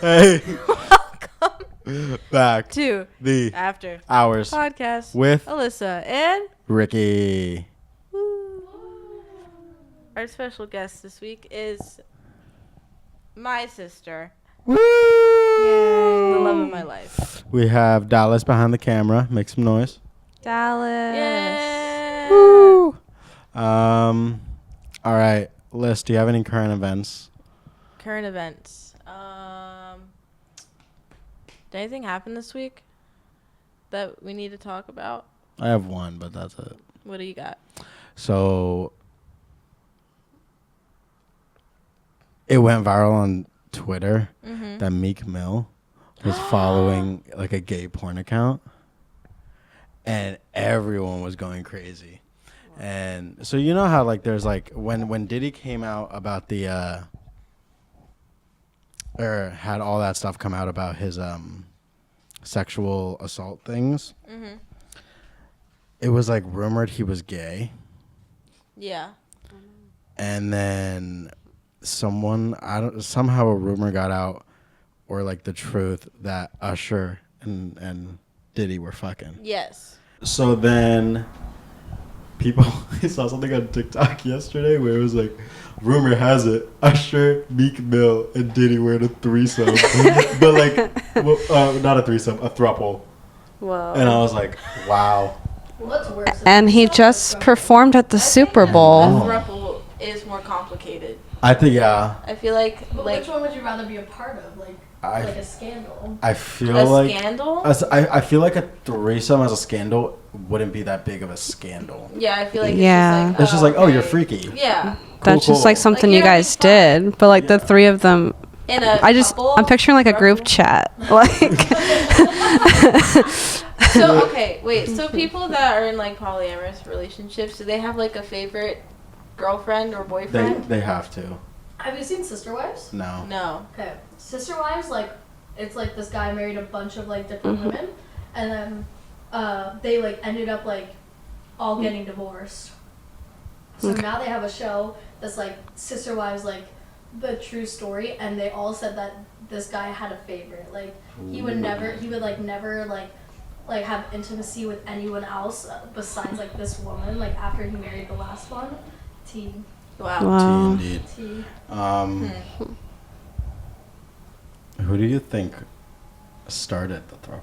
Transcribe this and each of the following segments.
Hey, Welcome back to the After hours Podcast with Alyssa and Ricky. our special guest this week is my sister, Woo! the love of my life, We have Dallas behind the camera. Make some noise. Dallas. Yeah. Woo! All right, Liz, do you have any current events? Current events. Did anything happen this week that we need to talk about? I have one, but that's it. What do you got? So it went viral on Twitter that Meek Mill was following like a gay porn account, and everyone was going crazy. And so you know how like there's like when Diddy came out about the or had all that stuff come out about his sexual assault things. It was like rumored he was gay. Yeah. And then somehow a rumor got out, or like the truth, that Usher and Diddy were fucking. Yes. So then I saw something on TikTok yesterday where it was like, rumor has it Usher, Meek Mill, and Diddy were in a threesome. But like, not a threesome, a throuple. Whoa. And I was like, wow. What's worse? And he just performed at the Super A Bowl. throuple is more complicated. I think, yeah. I feel like Which one would you rather be a part of? Like a scandal? I feel a like scandal. I feel like a threesome as a scandal wouldn't be that big of a scandal. Yeah, I feel like Yeah. It's just like, oh, okay. you're freaky. Yeah. That's just like something Like, you you're having guys fun. did. But like the three of them, In a I'm picturing like a group chat. Like, So okay, wait. So people that are in like polyamorous relationships, do they have like a favorite girlfriend or boyfriend? They have to. Have you seen Sister Wives? No. No. Okay, Sister Wives, like it's like this guy married a bunch of like different women, and then they like ended up like all getting divorced. So now they have a show that's like Sister Wives, like the true story, and they all said that this guy had a favorite. Like he would never have intimacy with anyone else besides like this woman. Like after he married the last one, T. Wow. wow. Indeed. T. Who do you think started the throuple?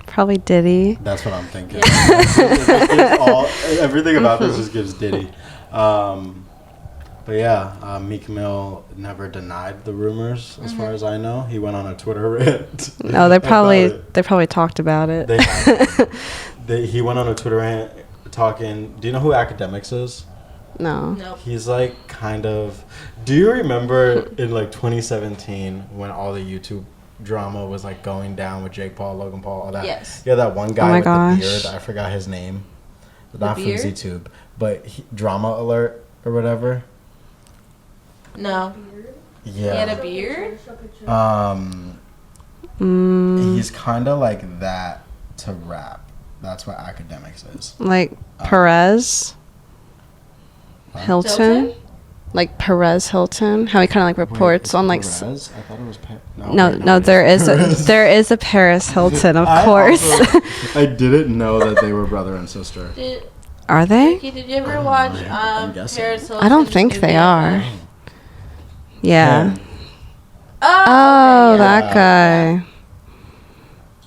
Probably Diddy. That's what I'm thinking. Everything about this just gives Diddy. But yeah, Meek Mill never denied the rumors, as far as I know. He went on a Twitter rant. No, they probably talked about it. He went on a Twitter rant talking. Do you know who Academics is? No. Nope. He's like kind of. Do you remember in like 2017 when all the YouTube drama was like going down with Jake Paul, Logan Paul, all that? Yes. Yeah, that one guy my with gosh. the beard. I forgot his name. Not from beard? ZTube, but Drama Alert or whatever. No. He had Yeah. a beard. He's kind of like that to rap. That's what Academics is. Like Perez Hilton. Hilton? Like Perez Hilton. How he kind of like reports on like. Perez? I thought it was No, there is a Paris Hilton, of course. I didn't know that they were brother and sister. Are they? Ricky, did you ever watch I'm guessing. Paris Hilton's I don't think they movie? are. Yeah. Oh, Oh, okay, yeah. that guy.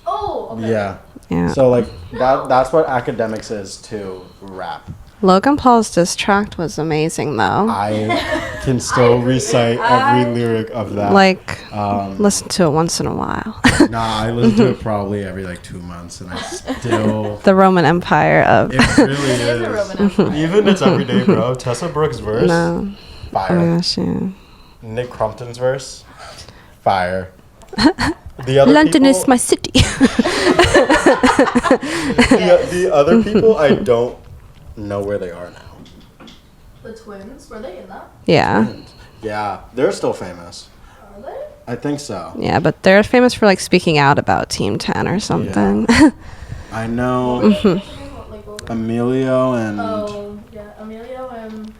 Oh. Okay. Yeah. Yeah. So like that's what Academics is to rap. Logan Paul's diss track was amazing though. I can still recite every lyric of that. Like, Um, listen to it once in a while. Nah, I listen to it probably every like 2 months, and I still. The Roman Empire of. It really It is a Roman Empire. Even it's everyday, bro. Tessa Brooks' verse, No. Oh fire. my gosh, yeah. Nick Crumpton's verse, fire. The other London people, is my city. the other people, I don't know where they are now. The twins, were they in that? Yeah. Yeah, they're still famous. Are they? I think so. Yeah, but they're famous for like speaking out about Team 10 or something. I know Like, what- Emilio and Oh, yeah, Emilio and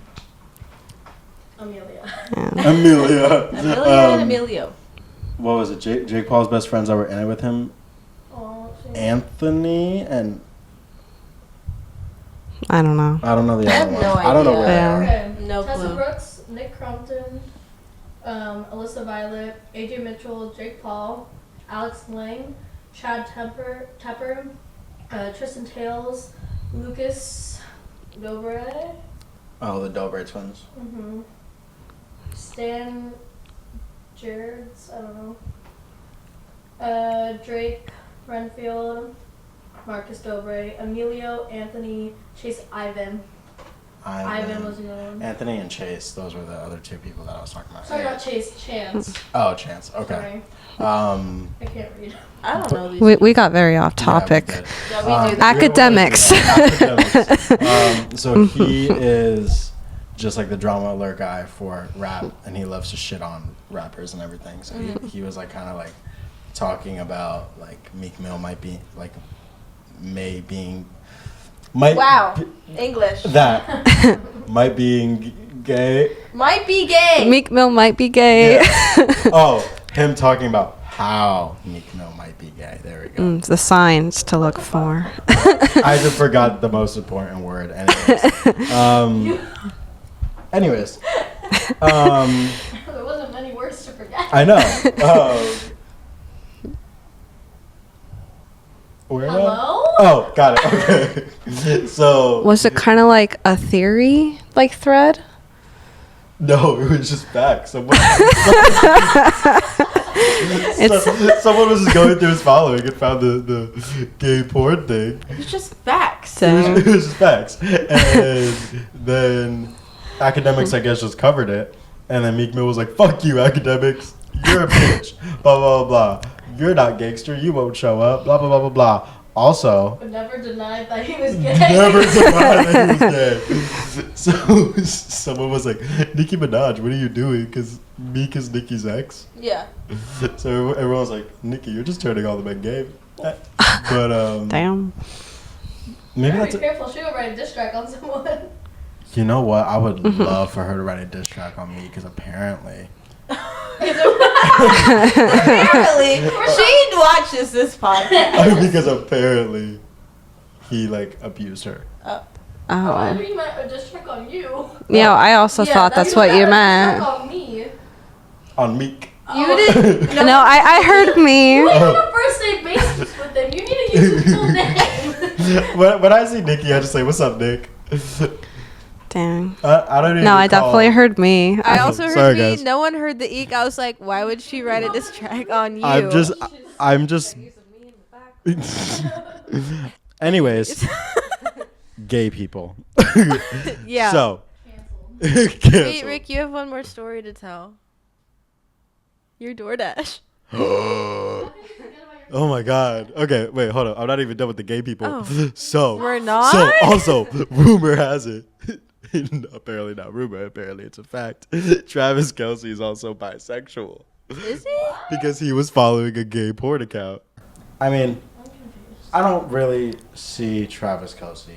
Amelia. Amelia. Amelia and Emilio. What was it? Jake Paul's best friends that were in it with him? Oh, Anthony and... I don't know. I don't know the I other have one. no I don't know idea. where they are. Okay. No Tessa clue. Brooks, Nick Crompton, Alyssa Violet, AJ Mitchell, Jake Paul, Alex Lang, Chad Tepper, Tristan Tales, Lucas Dobre, Oh, the Dobre twins. Stan Jareds, I don't know, Drake Renfield, Marcus Dobre, Emilio, Anthony, Chase Ivan. Ivan was the other one. Anthony and Chase, those were the other two people that I was talking about. Sorry, not Chase, Chance. Oh, Chance. Okay. Sorry. I can't read. I don't know these. We got very off topic. Yeah, we do. Academics. So he is just like the drama alert guy for rap, and he loves to shit on rappers and everything. So he was like kind of like talking about like Meek Mill might Wow. English. That might being gay. Might be gay. Meek Mill might be gay. Yeah. Oh, him talking about how Meek Mill might be gay. There we go. The signs to look for. I just forgot the most important word. Anyways. There wasn't many words to forget. I know. Where am I? Hello? Oh, got it. Okay. So. Was it kind of like a theory, like thread? No, it was just facts. Someone was just going through his following and found the gay porn thing. It's just facts. It was just facts. And then academics, I guess, just covered it. And then Meek Mill was like, fuck you, academics. You're a bitch. Blah, blah, blah. You're not gangster. You won't show up. Blah, blah, blah, blah, blah. Also, But never denied that he was gay. never denied that he was gay. So someone was like, Nicki Minaj, what are you doing? Because Meek is Nicki's ex. Yeah. So everyone was like, Nicki, you're just turning all the men gay. But Damn. maybe Be that's careful, she will write a diss track on someone. You know what? I would love for her to write a diss track on me because apparently. Apparently, she watches this podcast. Because apparently he like abused her. I Oh. mean, a diss track on you. Yeah, I also thought that's what you A diss meant. track on me. On Meek. You didn't. No, I heard me. We have a first name basis with them. You need to use his full name. when I see Nikki, I just say, "What's up, Nick?" Dang. I don't even. No, I definitely heard me. I also heard Sorry, me. guys. No one heard the eek. I was like, why would she write a diss track on you? I'm just. Anyways, gay people. Yeah. So. Canceled. Wait, Rick, you have one more story to tell. Your DoorDash. Oh my God. Okay, wait, hold on. I'm not even done with the gay people. Oh. So We're not? So also, rumor has it. Apparently not rumor. Apparently it's a fact. Travis Kelce is also bisexual Is he? because he was following a gay porn account. I mean, I'm confused. I don't really see Travis Kelce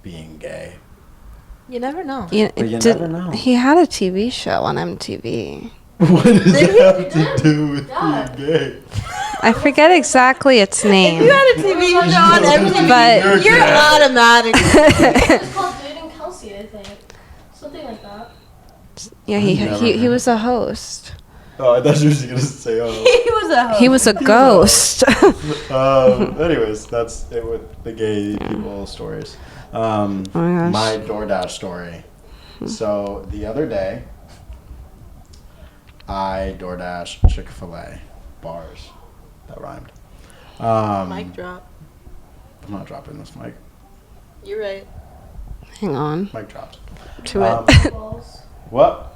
being gay. You never know. But you never know. He had a TV show on MTV. What does that have to do with God. being gay? I forget exactly its name. You had a TV show on MTV. But- You're automatic. It's called Dating Kelsey, I think. Something like that. Yeah, Never he heard. was a host. Oh, I thought you were just gonna say, oh. He was a host. He was a ghost. Anyways, that's it with the gay people stories. Oh my gosh. My DoorDash story. So the other day, I DoorDash Chick-fil-A bars. That rhymed. Mic drop. I'm not dropping this mic. You're right. Hang on Mic dropped. to Um, it. Balls. What?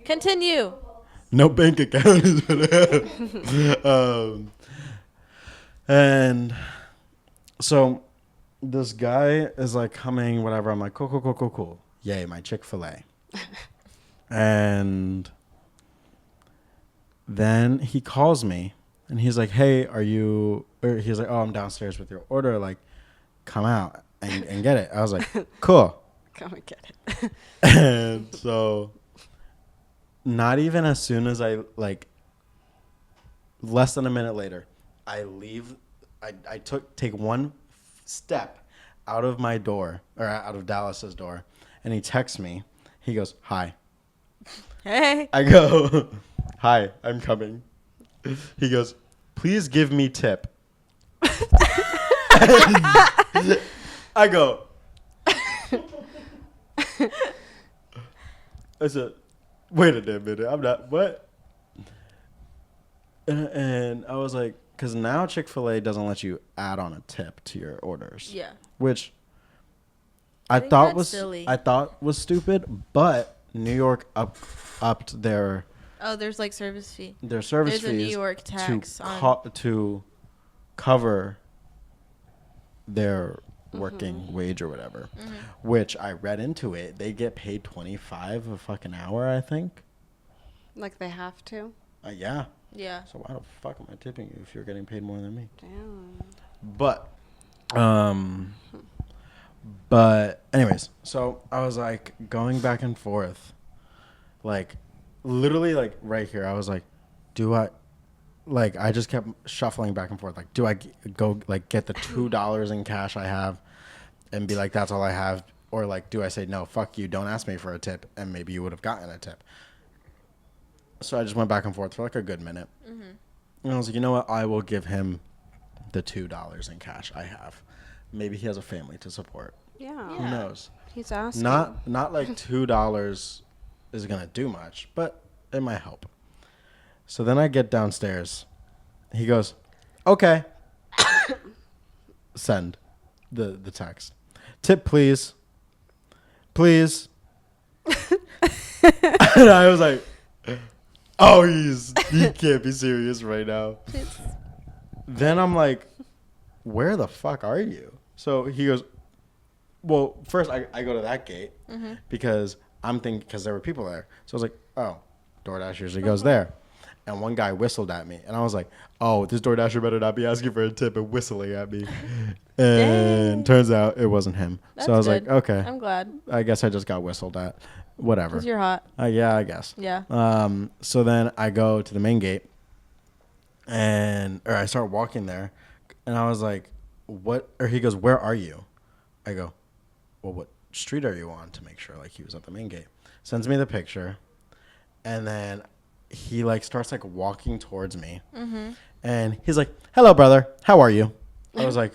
Continue. No bank account is what I have. And so this guy is like coming, whatever. I'm like, cool. Yay, my Chick-fil-A. And then he calls me and he's like, hey, he's like, oh, I'm downstairs with your order. Like, come out and get it. I was like, cool. Come and get it. And so, not even as soon as I, like, less than a minute later, I leave. I take one step out of my door, or out of Dallas's door, and he texts me. He goes, "Hi." Hey. I go, "Hi, I'm coming." He goes, "Please give me tip." I go. I said, "Wait a damn minute. I'm not, what?" And I was like, because now Chick-fil-A doesn't let you add on a tip to your orders. Yeah. Which I I think thought that's was silly. I thought was stupid, but New York upped their Oh, there's like service fee. service There's a New fees York tax to cover their working wage or whatever. Which I read into it. They get paid $25 a fucking hour, I think. Like they have to. Yeah. Yeah. So why the fuck am I tipping you if you're getting paid more than me? Damn. But anyways, so I was like going back and forth, like literally like right here. I was like, I just kept shuffling back and forth. Like, do I go like get the $2 in cash I have and be like, that's all I have? Or like, do I say, no, fuck you, don't ask me for a tip, and maybe you would have gotten a tip. So I just went back and forth for like a good minute. And I was like, you know what? I will give him the $2 in cash I have. Maybe he has a family to support. Yeah. Who knows? He's asking. Not like $2 is gonna do much, but it might help. So then I get downstairs. He goes, "Okay." Send the text. "Tip, please. Please." And I was like, "Oh, he can't be serious right now." Then I'm like, "Where the fuck are you?" So he goes, well, first I go to that gate because I'm thinking, because there were people there. So I was like, oh, DoorDash usually goes there. And one guy whistled at me. And I was like, oh, this DoorDasher better not be asking for a tip and whistling at me. And turns out it wasn't him. That's so I was good. like, okay. I'm glad. I guess I just got whistled at. Whatever. Because you're hot. Yeah, I guess. Yeah. So then I go to the main gate. Or I start walking there. And I was like, what? Or he goes, "Where are you?" I go, "Well, what street are you on?" To make sure, like, he was at the main gate. Sends me the picture, and then he like starts like walking towards me, and he's like, "Hello, brother. How are you?" I was like,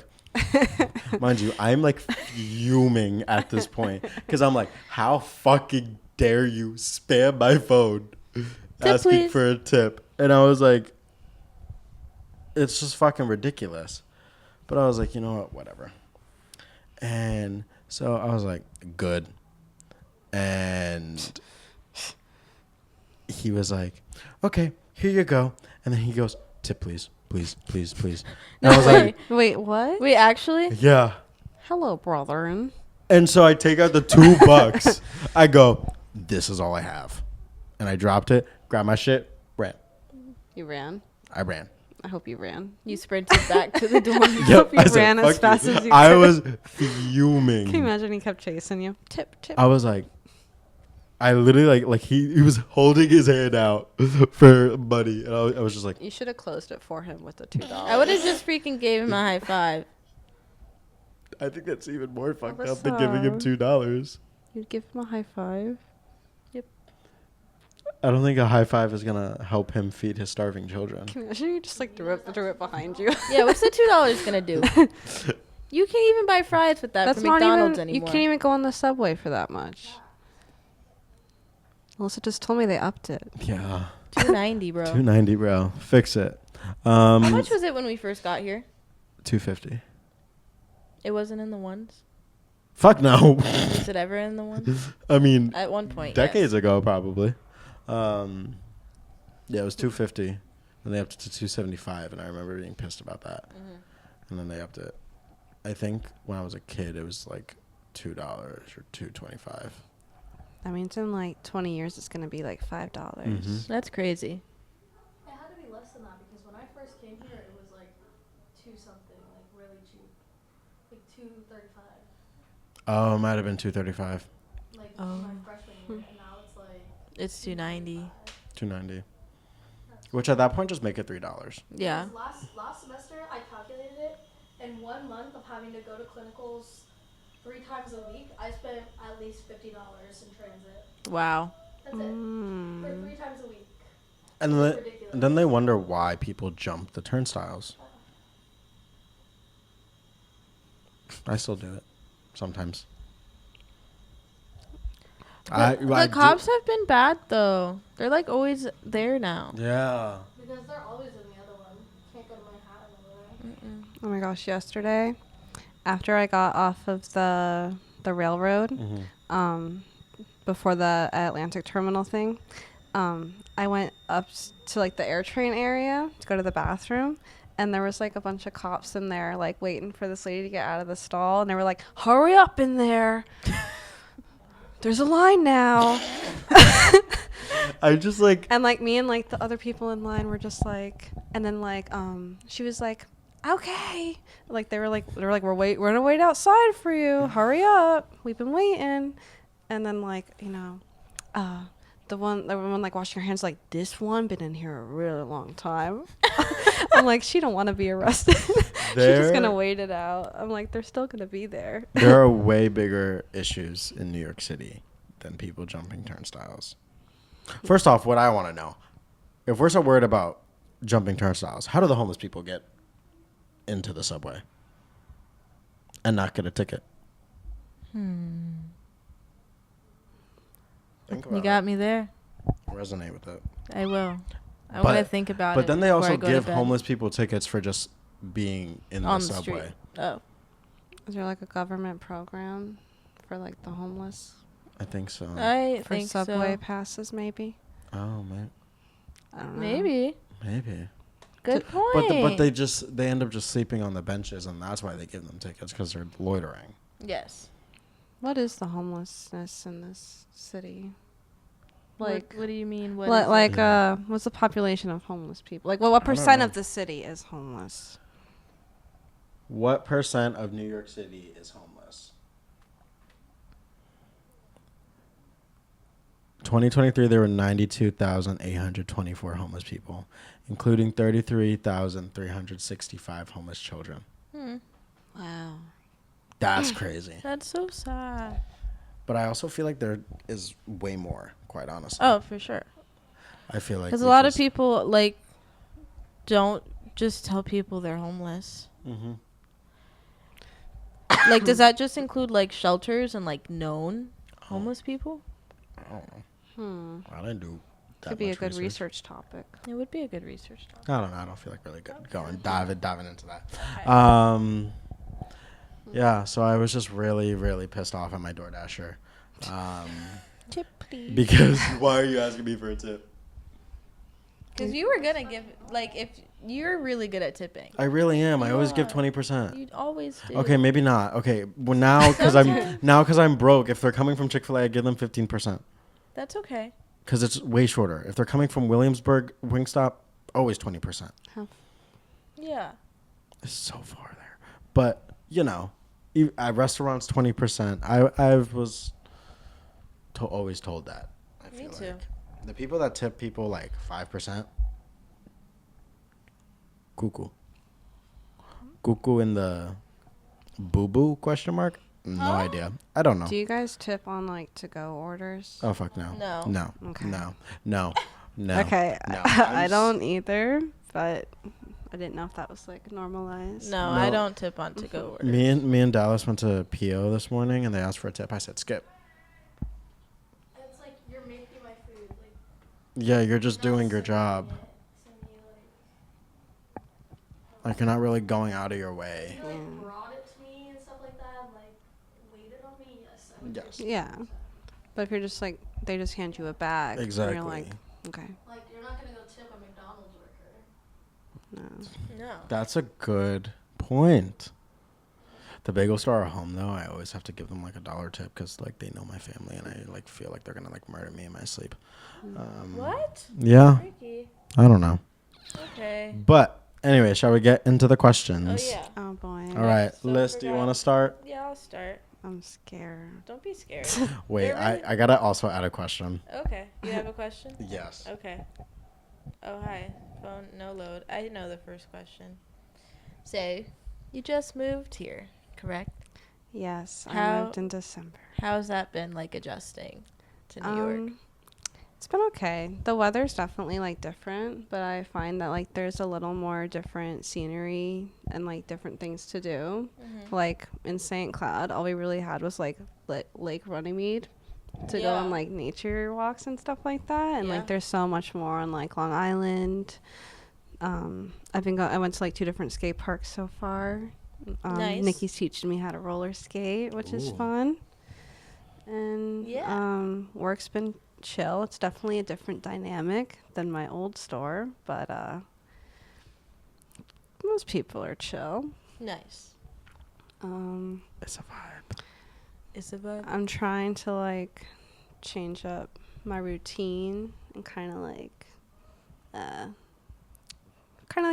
mind you, I'm like fuming at this point because I'm like, how fucking dare you spam my phone asking please. for a tip? And I was like, it's just fucking ridiculous. But I was like, you know what, whatever. And so I was like, good. And he was like, okay, here you go. And then he goes, "Tip, please, please, please, please." And I was like, Wait, what? Wait, actually? yeah. Hello, brother. And so I take out the $2. I go, "This is all I have." And I dropped it, grabbed my shit, ran. You ran? I ran. I hope you ran. You sprinted back to the door. I hope you I said, ran as "Fuck fast you." as you could. I was fuming. Can you imagine he kept chasing you? Tip, tip. I was like, I literally like he was holding his hand out for money, and I was just like, You should have closed it for him with the $2. I would have just freaking gave him a high five. I think that's even more fucked up than giving him $2. You'd give him a high five. I don't think a high five is gonna help him feed his starving children. Can you imagine you just like threw it behind you? Yeah, what's the $2 gonna do? You can't even buy fries with that That's from not McDonald's even. anymore. You can't even go on the subway for that much. Alyssa just told me they upped it. Yeah, $2.90, bro. $2.90, bro. Fix it. How much was it when we first got here? $2.50. It wasn't in the ones. Fuck no. Was it ever in the ones? I mean, At one point, decades ago, probably. Yeah, it was $2.50, and they upped it to $2.75, and I remember being pissed about that. And then they upped it. I think when I was a kid, it was like $2 or $2.25. That means in like 20 years, it's going to be like $5. That's crazy. It had to be less than that because when I first came here, it was like 2 something, like really cheap, like $2.35. Oh, it might have been $235. Like Oh. my freshman year, and now it's like It's $290. $290. Which at that point just make it $3. Yeah. Because last semester I calculated it. In 1 month of having to go to clinicals 3 times a week, I spent at least $50 in transit. Wow. That's it. For 3 times a week. And It's then, ridiculous. then they wonder why people jump the turnstiles. I still do it sometimes. The cops have been bad though. They're like always there now. Yeah. Because they're always in the other one. Can't go to Manhattan over there. Oh my gosh, yesterday, after I got off of the railroad, before the Atlantic Terminal thing, I went up to like the AirTrain area to go to the bathroom, and there was like a bunch of cops in there like waiting for this lady to get out of the stall, and they were like, "Hurry up in there. There's a line now." I just like... And like me and like the other people in line were just like, and then like she was like, "Okay," like they were like we're gonna wait outside for you. Hurry up, we've been waiting. And then like the one like washing her hands like, "This one been in here a really long time." I'm like, she don't want to be arrested. She's just gonna wait it out. I'm like, they're still gonna be there. There are way bigger issues in New York City than people jumping turnstiles. First off, what I want to know, if we're so worried about jumping turnstiles, how do the homeless people get into the subway and not get a ticket? Think You about got me there. Resonate with it. I will. I want to think about it. But then they before also I go to give bed. homeless people tickets for just being in on the the subway. street. Oh. Is there like a government program for like the homeless I think so. I for think subway so. passes? Maybe. Oh man, I don't know. Maybe. maybe. Good point. But they end up just sleeping on the benches, and that's why they give them tickets, because they're loitering. Yes. What is the homelessness in this city? Like, what do you mean? What like, is it? like Yeah. what's the population of homeless people? Like, what I don't percent know. of the city is homeless? What percent of New York City is homeless? 2023, there were 92,824 homeless people, including 33,365 homeless children. Wow. That's crazy. That's so sad. But I also feel like there is way more, quite honestly. Oh, for sure. I feel like Because a lot of people like don't just tell people they're homeless. Mm-hmm. Like, does that just include like shelters and like known homeless people? I don't know. I didn't do that Could be a much good research topic. It would be a good research topic. I don't know. I don't feel like really good diving into that. Okay. Yeah, so I was just really, really pissed off at my DoorDasher. Tip, please. Because why are you asking me for a tip? Because you were gonna give if you're really good at tipping. I really am. I always give are. 20%. You always do. Okay, maybe not. Okay, well now because I'm broke. If they're coming from Chick-fil-A, I give them 15%. That's okay. Because it's way shorter. If they're coming from Williamsburg Wingstop, always 20%. Yeah. It's so far there. But you know, at restaurants 20%. I was always told that. I Me feel too. like the people that tip people like 5%. Cuckoo in the boo-boo question mark? No idea. I don't know. Do you guys tip on like to-go orders? Oh fuck no. No. No. Okay. No. Okay. No. I don't either, but I didn't know if that was like normalized. No, I don't tip on to-go orders. Me and Dallas went to PO this morning and they asked for a tip. I said skip. It's like you're making my food. Like, Yeah, you're just not doing your serving job. it to me, Like you're not really going out of your way. If you like brought it to me and stuff like that, and, like waited on me, yes, I would. Yes. Yeah. But if you're just like, they just hand you a bag. and Exactly. you're like, okay. Like, you're not gonna go tip a McDonald's worker. No. No. That's a good point. The bagel store at home though, I always have to give them like $1 tip because like they know my family and I like feel like they're gonna like murder me in my sleep. What? Yeah, Freaky. I don't know. Okay. But anyway, shall we get into the questions? Oh yeah. Oh boy. All right, So Liz, do you forgot- want to start? Yeah, I'll start. I'm scared. Don't be scared. Wait, They're really- I gotta also add a question. Okay. You have a question? Yes. Okay. Oh, hi. Phone, no load. I know the first question. Say, you just moved here, correct? Yes, I How- moved in December. How's that been, like, adjusting to New York? It's been okay. The weather's definitely like different, but I find that like there's a little more different scenery and like different things to do. Mm-hmm. Like in St. Cloud, all we really had was like Lake Runnymede to go on like nature walks and stuff like that. And Yeah. like there's so much more on like Long Island. I went to like 2 different skate parks so far. Nice. Nikki's teaching me how to roller skate, which is Ooh. fun. And Yeah. work's been chill. It's definitely a different dynamic than my old store, but most people are chill. Nice. It's a vibe. Is it vibe? I'm trying to like change up my routine and kind of like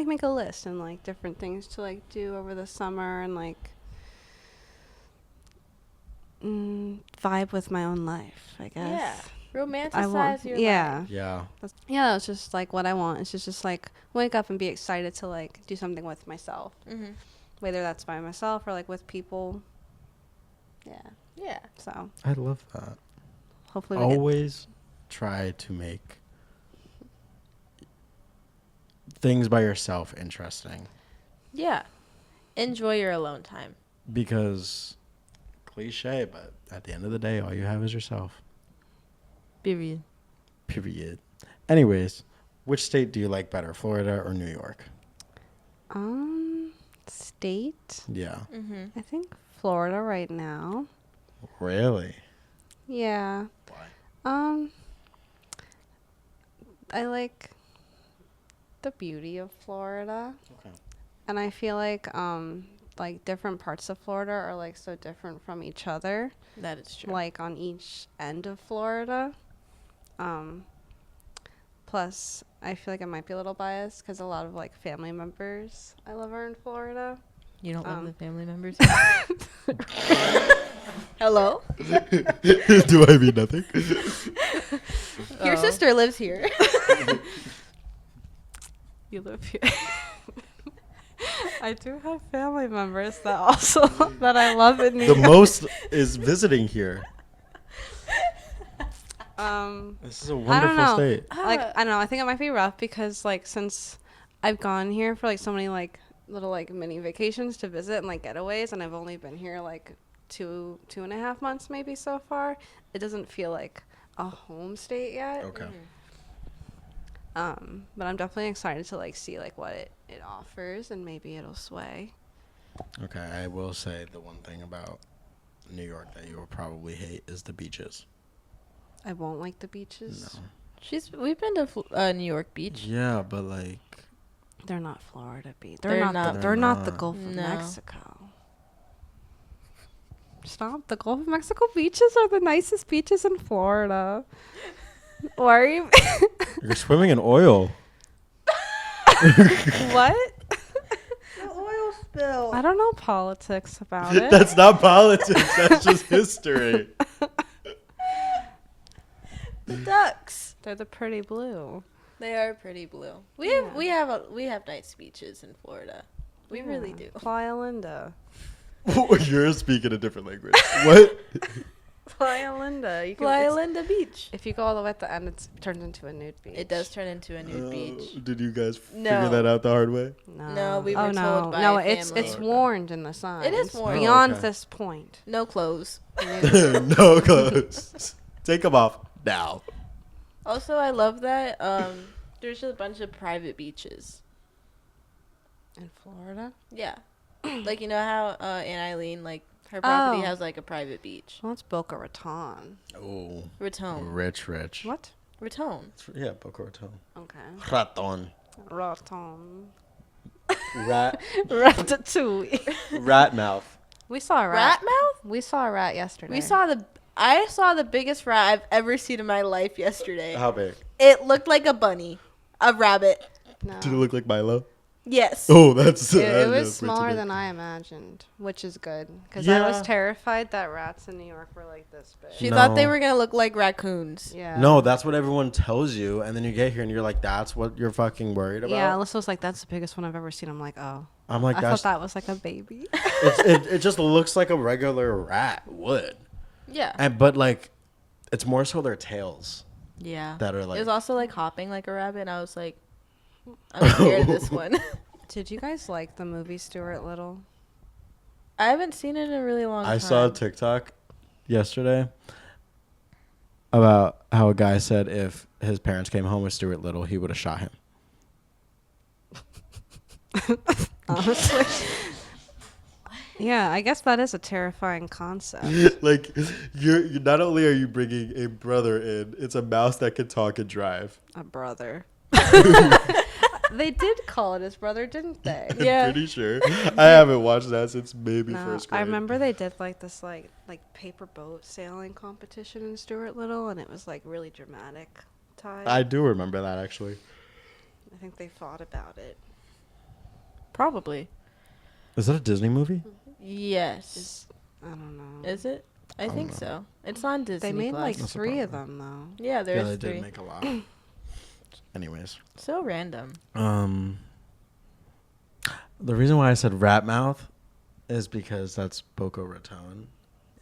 make a list and like different things to like do over the summer and like vibe with my own life, I guess. Yeah. Romanticize I want, your yeah. life. Yeah. Yeah, that's just like what I want. It's just like wake up and be excited to like do something with myself, Mm-hmm. whether that's by myself or like with people. Yeah. Yeah. So I love that. hopefully we get Always try to make things by yourself interesting, Yeah. Enjoy your alone time. because cliche, but at the end of the day, all you have is yourself. Period. Period. Anyways, which state do you like better, Florida or New York? state. Yeah. Mm-hmm. I think Florida right now. Really? Yeah. Why? I like the beauty of Florida. Okay. And I feel like different parts of Florida are like so different from each other. That is true. Like on each end of Florida. Plus, I feel like I might be a little biased because a lot of like family members I love are in Florida. You don't love the family members? Hello? Do I mean nothing? Your sister lives here. You live here. I do have family members that also that I love in New The York. most is visiting here. This is a I don't wonderful know. state. Like I don't know. I think it might be rough because like since I've gone here for like so many like little like mini vacations to visit and like getaways, and I've only been here like 2.5 months maybe so far. It doesn't feel like a home state yet. Okay. But I'm definitely excited to like see like what it offers, and maybe it'll sway. Okay, I will say the one thing about New York that you will probably hate is the beaches. I won't like the beaches. No. We've been to New York Beach. Yeah, but like, They're not Florida beach. They're not. They're not the not. Gulf of No. Mexico. Stop. The Gulf of Mexico beaches are the nicest beaches in Florida. Why are you? you're swimming in oil. What? The oil spill. I don't know politics about it. That's not politics. That's just history. The ducks. They're the pretty blue. They are pretty blue. We Yeah. have nice beaches in Florida. We really do. Playa Linda. You're speaking a different language. What? Playa Linda. You can, Playa it's- Linda Beach. If you go all the way at the end, it turns into a nude beach. It does turn into a nude beach. Did you guys No. figure that out the hard way? No, No, we were no. told by no. a It's family. it's warned in the signs. It is warned. Beyond Oh, okay. this point. No clothes. No clothes. Take them off now. Also, I love that there's a bunch of private beaches. In Florida. Yeah. Like, you know how Aunt Eileen, like, her property Oh. has, like, a private beach. Well, it's Boca Raton. Oh, Raton. rich. What? Raton. Yeah, Boca Raton. Okay. Raton. Raton. Rat. Ratatouille. Rat mouth. We saw a rat. Rat mouth? We saw a rat yesterday. I saw the biggest rat I've ever seen in my life yesterday. How big? It looked like a bunny. A rabbit. No. Did it look like Milo? Yes. Oh, that's It was smaller than I imagined, which is good because I was terrified that rats in New York were like this big. She thought they were gonna look like raccoons. Yeah. No, that's what everyone tells you, and then you get here and you're like, "That's what you're fucking worried about." Yeah, Alyssa was like, "That's the biggest one I've ever seen." I'm like, "Oh." I'm like, I thought that was like a baby. it just looks like a regular rat would. Yeah. But like, it's more so their tails. Yeah. That are like. It was also like hopping like a rabbit, and I was like, I'm scared of this one. Did you guys like the movie Stuart Little? I haven't seen it in a really long time. I saw a TikTok yesterday about how a guy said if his parents came home with Stuart Little, he would have shot him. Honestly. Yeah, I guess that is a terrifying concept. Like, you're not only are you bringing a brother in, it's a mouse that can talk and drive. A brother. They did call it his brother, didn't they? Yeah. I'm pretty sure. I haven't watched that since maybe No, first grade. I remember they did like this like paper boat sailing competition in Stuart Little, and it was like really dramatic. I do remember that, actually. I think they fought about it. Probably. Is that a Disney movie? Yes. I don't know. Is it? I think so. It's on Disney. They made Plus. like That's the 3 of problem. them though. Yeah, there's they 3. did make a lot. Anyways. So random. The reason why I said rat mouth is because that's Boca Raton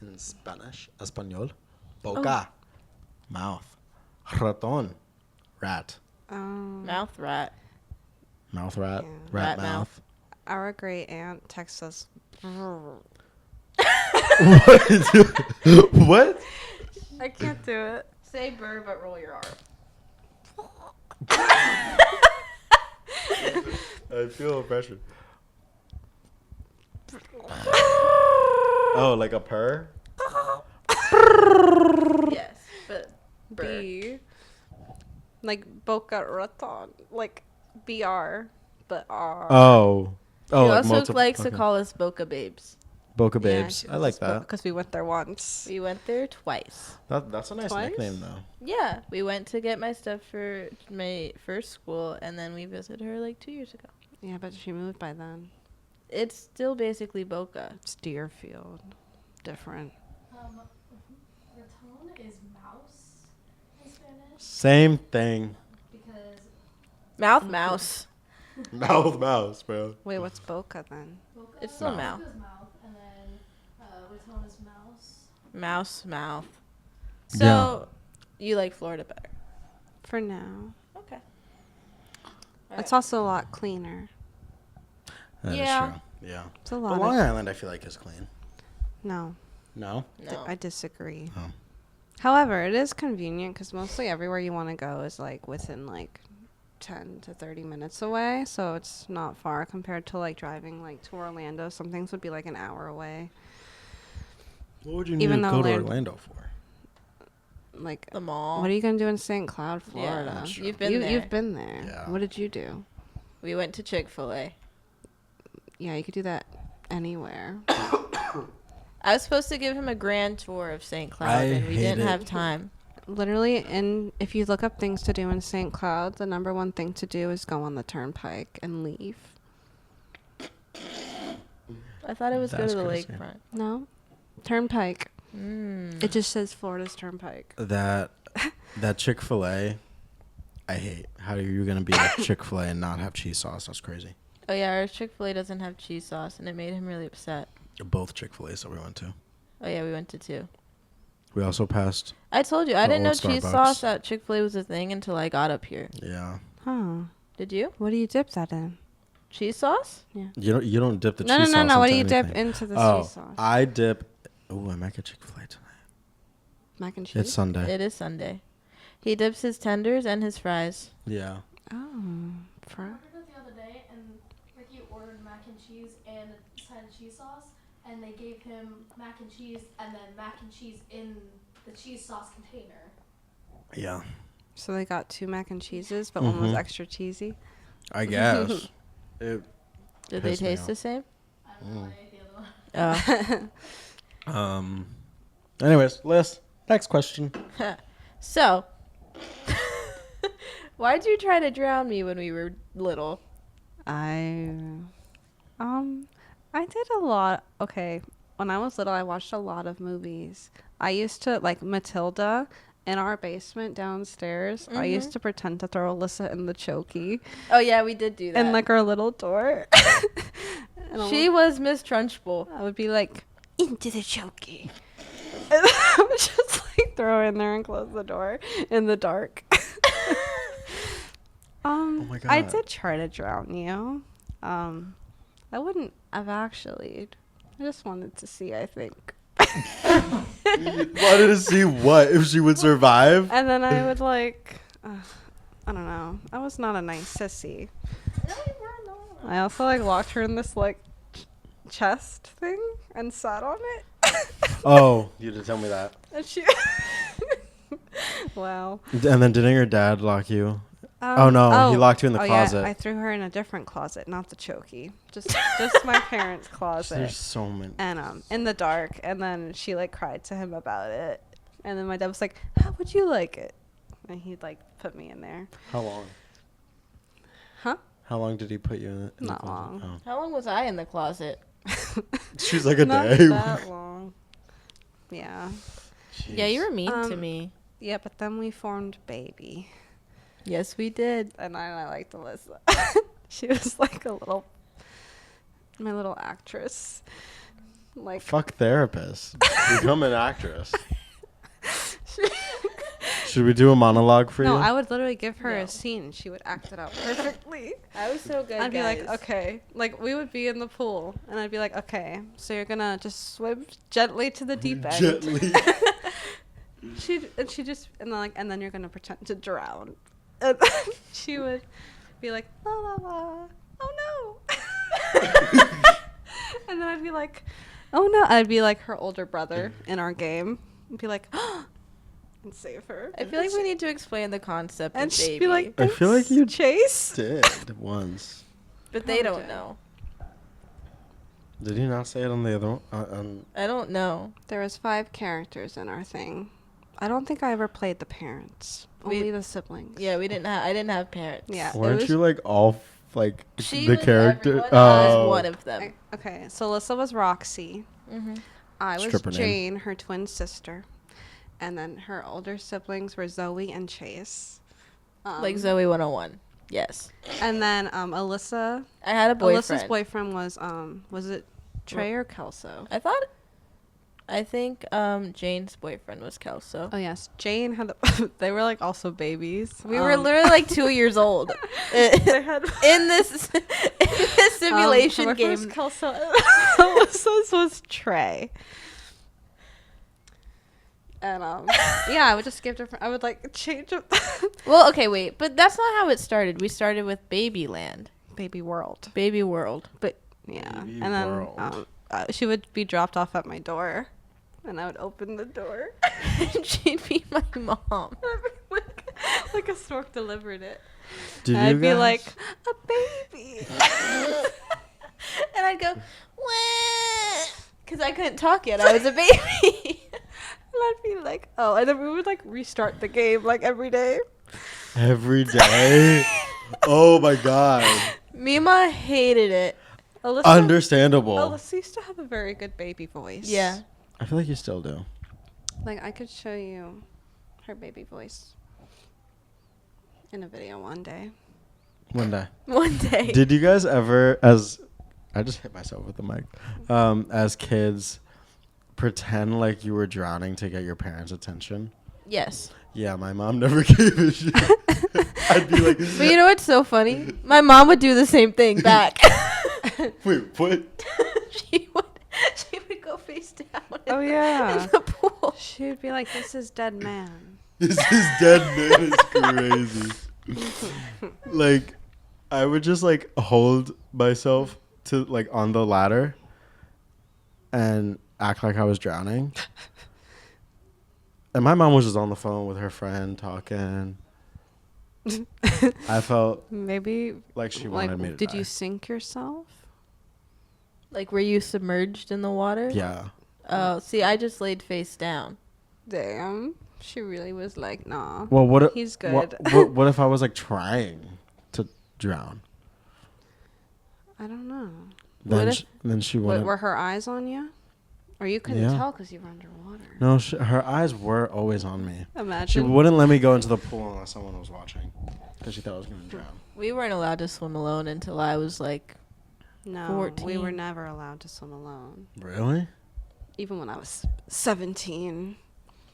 in Spanish. Español. Boca. Mouth. Raton. Rat. Mouth rat. Mouth rat. Yeah. Rat Rat mouth. Our great aunt texts us. What? What? I can't do it. Say burr, but roll your R. I feel pressure. Oh, like a purr? Yes, but burr. B. Like Boca Raton. Like BR, but R. Oh. He Oh, like also multiple. likes to okay. call us Boca Babes. Boca Babes. I like that. Because we went there once. We went there twice. That's a nice Twice? nickname, though. Yeah, we went to get my stuff for my first school, and then we visited her like 2 years ago. Yeah, but she moved by then. It's still basically Boca. It's Deerfield. Different. Raton is mouse in Spanish Same thing. because Mouse. Mouth mouse, bro. Wait, what's Boca then? Boca, It's still Mouth. mouth. Boca is mouth, and then Raton is mouse. Mouth. Yeah. So, you like Florida better? For now. Okay. It's also a lot cleaner. That is Yeah. true. Yeah. It's a But lot Long of... Island, I feel like, is clean. No. No? No. I disagree. Oh. However, it is convenient because mostly everywhere you want to go is like within like 10 to 30 minutes away. So it's not far compared to like driving like to Orlando. Some things would be like an hour away. What would you need Even to though go to Orlando- Orlando for? Like, The mall. what are you going to do in St. Cloud, Yeah, Florida? that's true. You've been there. You've been there. Yeah. What did you do? We went to Chick-fil-A. Yeah, you could do that anywhere. I was supposed to give him a grand tour of St. Cloud, I and we hate didn't it. have time. Literally, and if you look up things to do in St. Cloud, the number one thing to do is go on the turnpike and leave. I thought it was go That's to the crazy. lakefront. No? Turnpike. Mm. It just says Florida's Turnpike. That Chick-fil-A, I hate. How are you going to be at Chick-fil-A and not have cheese sauce? That's crazy. Oh, yeah, our Chick-fil-A doesn't have cheese sauce, and it made him really upset. Both Chick-fil-A's that we went to. Oh, yeah, we went to 2. We also passed. I told you, I The didn't know old cheese Starbucks. sauce at Chick-fil-A was a thing until I got up here. Yeah. Huh. Did you? What do you dip that in? Cheese sauce? You don't dip the No, cheese no, sauce no. What do into you dip anything. into the Oh, cheese sauce? I dip. Oh, I might get Chick-fil-A tonight. Mac and cheese? It's Sunday. It is Sunday. He dips his tenders and his fries. Yeah. Oh. I ordered it the other day, and Ricky ordered mac and cheese and a side of cheese sauce, and they gave him mac and cheese and then mac and cheese in the cheese sauce container. Yeah. So they got 2 mac and cheeses, but one was Mhm. extra cheesy. I guess. It, Did they Pissed me taste off. the same? I don't know, I ate the other one. Oh. Anyways, Liz, next question. So, why'd you try to drown me when we were little? I I did a lot. Okay, when I was little, I watched a lot of movies. I used to like Matilda in our basement downstairs. I used to pretend to throw Alyssa in the chokey Oh yeah, we did do that. in like our little door. And She was Miss Trunchbull. I would be like, into the chokey. And I would just like throw in there and close the door in the dark. Oh my God. I did try to drown you. I wouldn't have actually. I just wanted to see, I think. Wanted to see what if she would survive. And then I would like, I don't know. I was not a nice sissy. No, you weren't. No. I also like locked her in this like chest thing and sat on it. Oh, you did tell me that. And she. Wow. And then didn't your dad lock you? Oh no, he locked you in the closet. Yeah, I threw her in a different closet, not the chokey. Just my parents' closet. There's so many. And in the dark, and then she like cried to him about it. And then my dad was like, "How would you like it?" And he'd like put me in there. How long? Huh? How long did he put you in the Not closet? long. How long was I in the closet? Oh. She's like a Not day. that long. Yeah. Yeah, you were mean to Um, me. Yeah, but then we formed Baby. Yes, we did. And I liked Alyssa. She was like my little actress. Like Fuck therapist. Become an actress. Should we do a monologue for no, you? I would literally give her No. a scene. She would act it out perfectly. I was so good, I'd be guys. like, okay. Like, we would be in the pool, and I'd be like, okay, so you're gonna just swim gently to the deep end. Gently. And then you're gonna pretend to drown. And then she would be like, la la la, oh no. And then I'd be like, oh no. I'd be like her older brother in our game. And be like, and save her. I feel like we need to explain the concept And of she'd baby. be like, I feel like you Chase. did once. But they Probably don't did. know. Did you not say it on the other one? I don't know. There was 5 characters in our thing. I don't think I ever played the parents. Only the siblings. Yeah, we didn't have. I didn't have parents. Yeah. it Weren't was- you like all like She the was character? everyone, I was one of them. Okay, so Alyssa was Roxy. Mm-hmm. I was Stripper name. Jane, her twin sister. And then her older siblings were Zoe and Chase. Like Zoe 101. Yes. And then Alyssa. I had a boyfriend. Alyssa's boyfriend was it Trey or Kelso? I think Jane's boyfriend was Kelso. Oh yes, Jane had. They were like also babies. We were literally like 2 years old They had in this simulation my game. first Kelso. Alyssa's was Trey. And yeah, I would just give different. I would like change up. Well, okay, wait, but that's not how it started. We started with Babyland, Baby World. Baby World. But yeah, Baby and then World. she would be dropped off at my door, and I would open the door. And she'd be my mom. like a stork delivered it. Did And I'd you be guys- like a baby. And I'd go, because I couldn't talk yet. I was a baby. And I'd be like, oh, and then we would like restart the game like every day. every day? Oh my God. Mima hated it. Alyssa, Understandable. Alyssa used to have a very good baby voice. Yeah. I feel like you still do. Like I could show you her baby voice in a video one day. One day. One day. Did you guys ever, as I just hit myself with the mic, as kids, pretend like you were drowning to get your parents' attention? Yes. Yeah, my mom never gave a shit. I'd be like, But you know what's so funny? My mom would do the same thing back. wait, what? she would go face down Oh, yeah. in the pool. She would be like, "This is dead man." This is dead man is crazy. Like, I would just like hold myself to like on the ladder and act like I was drowning. And my mom was just on the phone with her friend talking. I felt Maybe like she like, wanted me to did die. you sink yourself? Like, were you submerged in the water? Yeah. Oh, see, I just laid face down. Damn. She really was like, nah. Well, what if He's What, good. what if I was like trying to drown? I don't know. Then she wouldn't. Were her eyes on you? Or you couldn't tell because you were underwater? No, her eyes were always on me. Imagine. She wouldn't let me go into the pool unless someone was watching because she thought I was going to drown. We weren't allowed to swim alone until I was like 14. We were never allowed to swim alone. Really? Even when I was 17.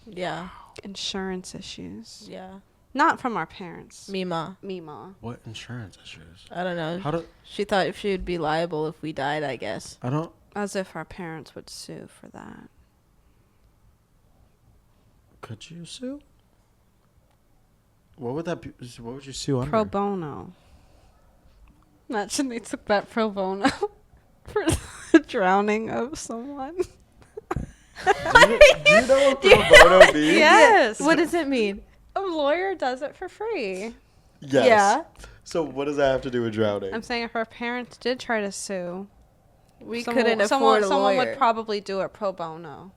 Yeah. Insurance issues. Yeah. Not from our parents. Mima. What insurance issues? I don't know. She thought if she would be liable if we died, I guess. As if our parents would sue for that. Could you sue? What would that be? What would you sue under? Pro bono. Imagine they took that pro bono for the drowning of someone. Do you know what pro bono means? Yes. What does it mean? A lawyer does it for free. Yes. Yeah. So what does that have to do with drowning? I'm saying if our parents did try to sue, we couldn't afford a lawyer. Someone would probably do it pro bono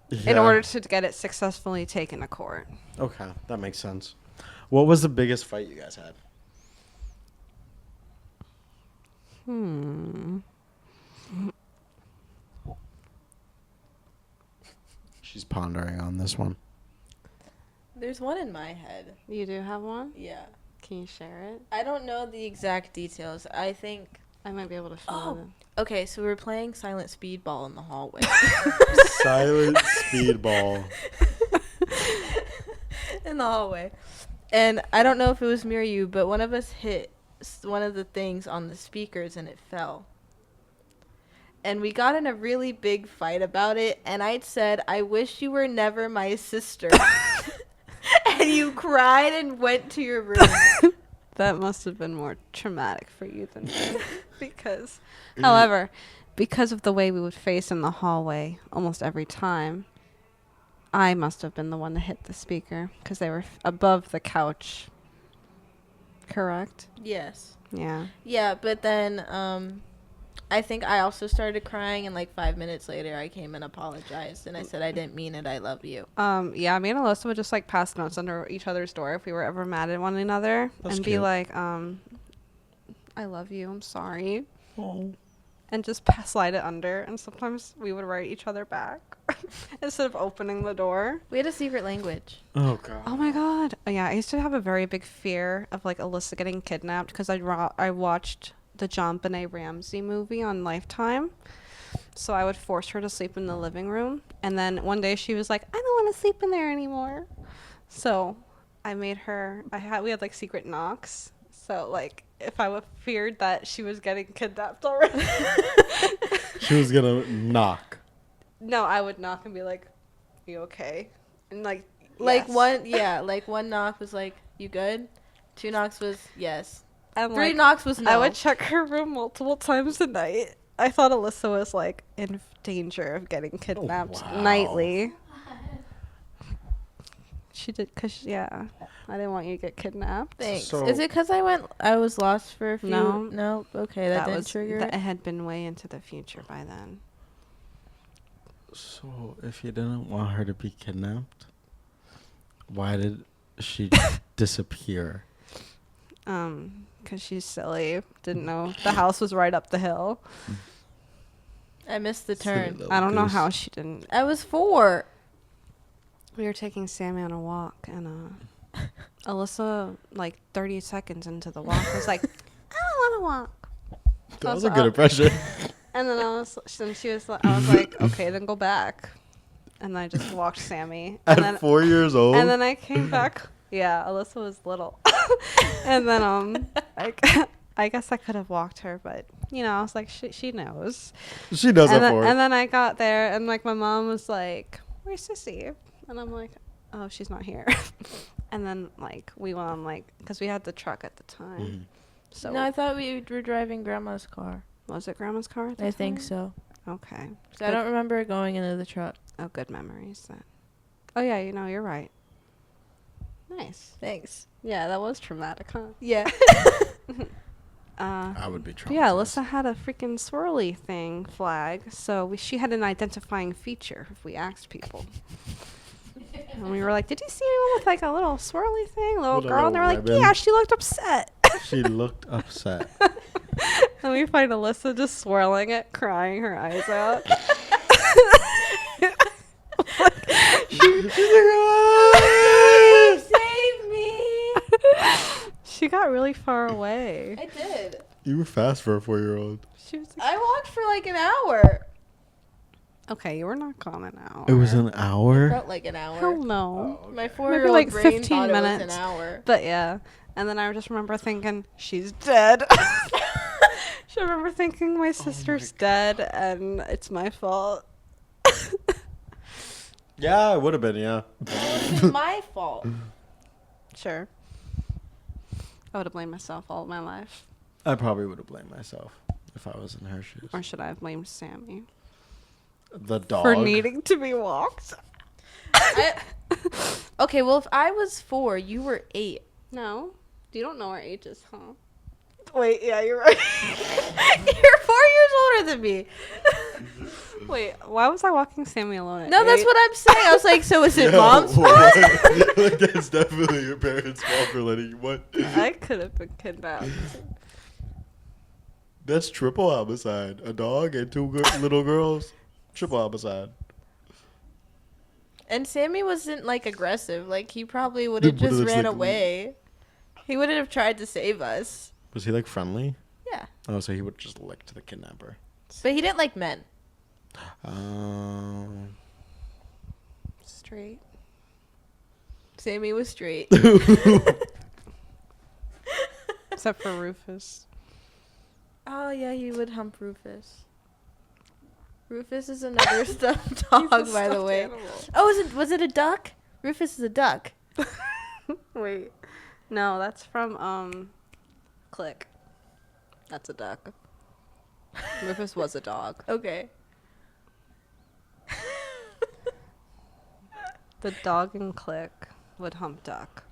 Yeah. in order to get it successfully taken to court. Okay, that makes sense. What was the biggest fight you guys had? She's pondering on this one. There's one in my head. You do have one? Yeah. Can you share it? I don't know the exact details. I think... I might be able to fill it. Okay, so we were playing silent speedball in the hallway. Silent speedball. In the hallway. And I don't know if it was me or you, but one of us hit one of the things on the speakers and it fell. And we got in a really big fight about it, and I said, I wish you were never my sister. And you cried and went to your room. That must have been more traumatic for you than me. Because, however, because of the way we would face in the hallway almost every time, I must have been the one that hit the speaker because they were above the couch. Correct? Yes. Yeah. Yeah, but then I think I also started crying, and like 5 minutes later I came and apologized, and I said I didn't mean it, I love you. Yeah, me and Alyssa would just like pass notes under each other's door if we were ever mad at one another. That's and cute. be like, I love you, I'm sorry. Oh. And just slide it under, and sometimes we would write each other back instead of opening the door. We had a secret language. Oh, God. Oh, my God. Yeah, I used to have a very big fear of, like, Alyssa getting kidnapped because I watched the John Benet Ramsey movie on Lifetime. So I would force her to sleep in the living room. And then one day she was like, I don't want to sleep in there anymore. So I made her, we had, like, secret knocks. So, like, if I feared that she was getting kidnapped already. She was going to knock. No, I would knock and be like, you okay? And, like, like one knock was like, you good? 2 knocks was yes. And 3 like, knocks was no. I would check her room multiple times a night. I thought Alyssa was, like, in danger of getting kidnapped nightly. She did, I didn't want you to get kidnapped. Thanks. So- Is it because I was lost for a few? No. No? Okay, that didn't trigger That it. had been way into the future by then. So, if you didn't want her to be kidnapped, why did she disappear? Because she's silly. Didn't know the house was right up the hill. I missed the turn. I don't know how she didn't. I was 4. We were taking Sammy on a walk, and Alyssa, like 30 seconds into the walk, was like, I don't want to walk. That was a good impression. And then I was like, okay, then go back. And I just walked Sammy. And At 4 years old? And then I came back. Yeah, Alyssa was little. And then I guess I could have walked her, but I was like, she knows. She knows And that for it. then I got there, and like my mom was like, "Where's Sissy?" And I'm like, "Oh, she's not here." And then like we went on because we had the truck at the time. Mm-hmm. So No, I thought we were driving Grandma's car. was it Grandma's car? At the I think time? so. Okay. So I don't remember going into the truck. Oh, good memories then. Oh yeah, you're right. Nice. Thanks. Yeah, that was traumatic, huh? Yeah. I would be traumatized. Yeah, Alyssa had a freaking swirly thing flag, so she had an identifying feature if we asked people. And we were like, did you see anyone with like a little swirly thing, little With a girl? And they were little like, ribbon. yeah, she looked upset. She looked upset. And we find Alyssa just swirling it, crying her eyes out. Save me! She got really far away. I did. You were fast for a 4-year-old. She was I walked for like an hour. okay, you were not gone an hour. It was an hour? Felt like an hour. Hell no. Oh, My okay. 4-year-old like brain 15 thought it was minutes. an hour. But yeah. And then I just remember thinking, she's dead. I remember thinking my sister's dead and it's my fault. Yeah, it would have been, yeah. It's my fault. Sure. I would have blamed myself all of my life. I probably would have blamed myself if I was in her shoes. Or should I have blamed Sammy? The dog. For needing to be walked? Okay, well, if I was 4, you were 8. No. You don't know our ages, huh? Wait, yeah, you're right. You're 4 years older than me. Wait, why was I walking Sammy alone at No, that's 8? what I'm saying. I was like, so is it Yo, mom's fault? like, that's definitely your parents' fault for letting you what? I could have been kidnapped. That's triple homicide. A dog and 2 little girls. Triple homicide. And Sammy wasn't like aggressive. Like he probably would have Would've just just, ran like, away. He wouldn't have tried to save us. Was he like friendly? Yeah, Oh, so he would just licked the kidnapper. but he didn't like men. Straight. Sammy was straight. Except for Rufus. Oh yeah, he would hump Rufus. Rufus is another stuffed dog, by the way. Oh, was it a duck? Rufus is a duck. Wait. No, that's from Click. That's a duck. Rufus was a dog. Okay. The dog in Click would hump duck.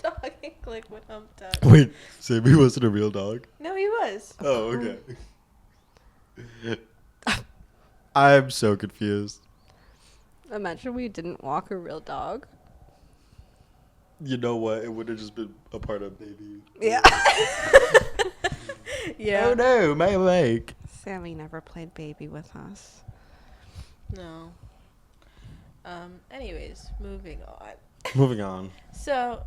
Dog and Click would hump duck. Wait, Sammy wasn't a real dog? No, he was. Oh, okay. I'm so confused. Imagine we didn't walk a real dog. You know what? It would have just been a part of baby. Yeah. Yeah. Oh no, my leg. Sammy never played baby with us. No. Anyways, moving on. Moving on. So,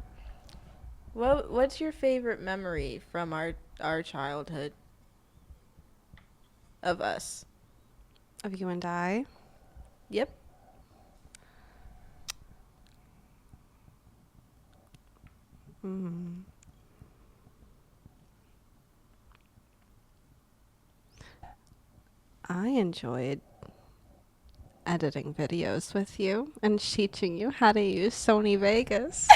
what's your favorite memory from our childhood? Of us? Of you and I? Yep. Mm. I enjoyed editing videos with you and teaching you how to use Sony Vegas.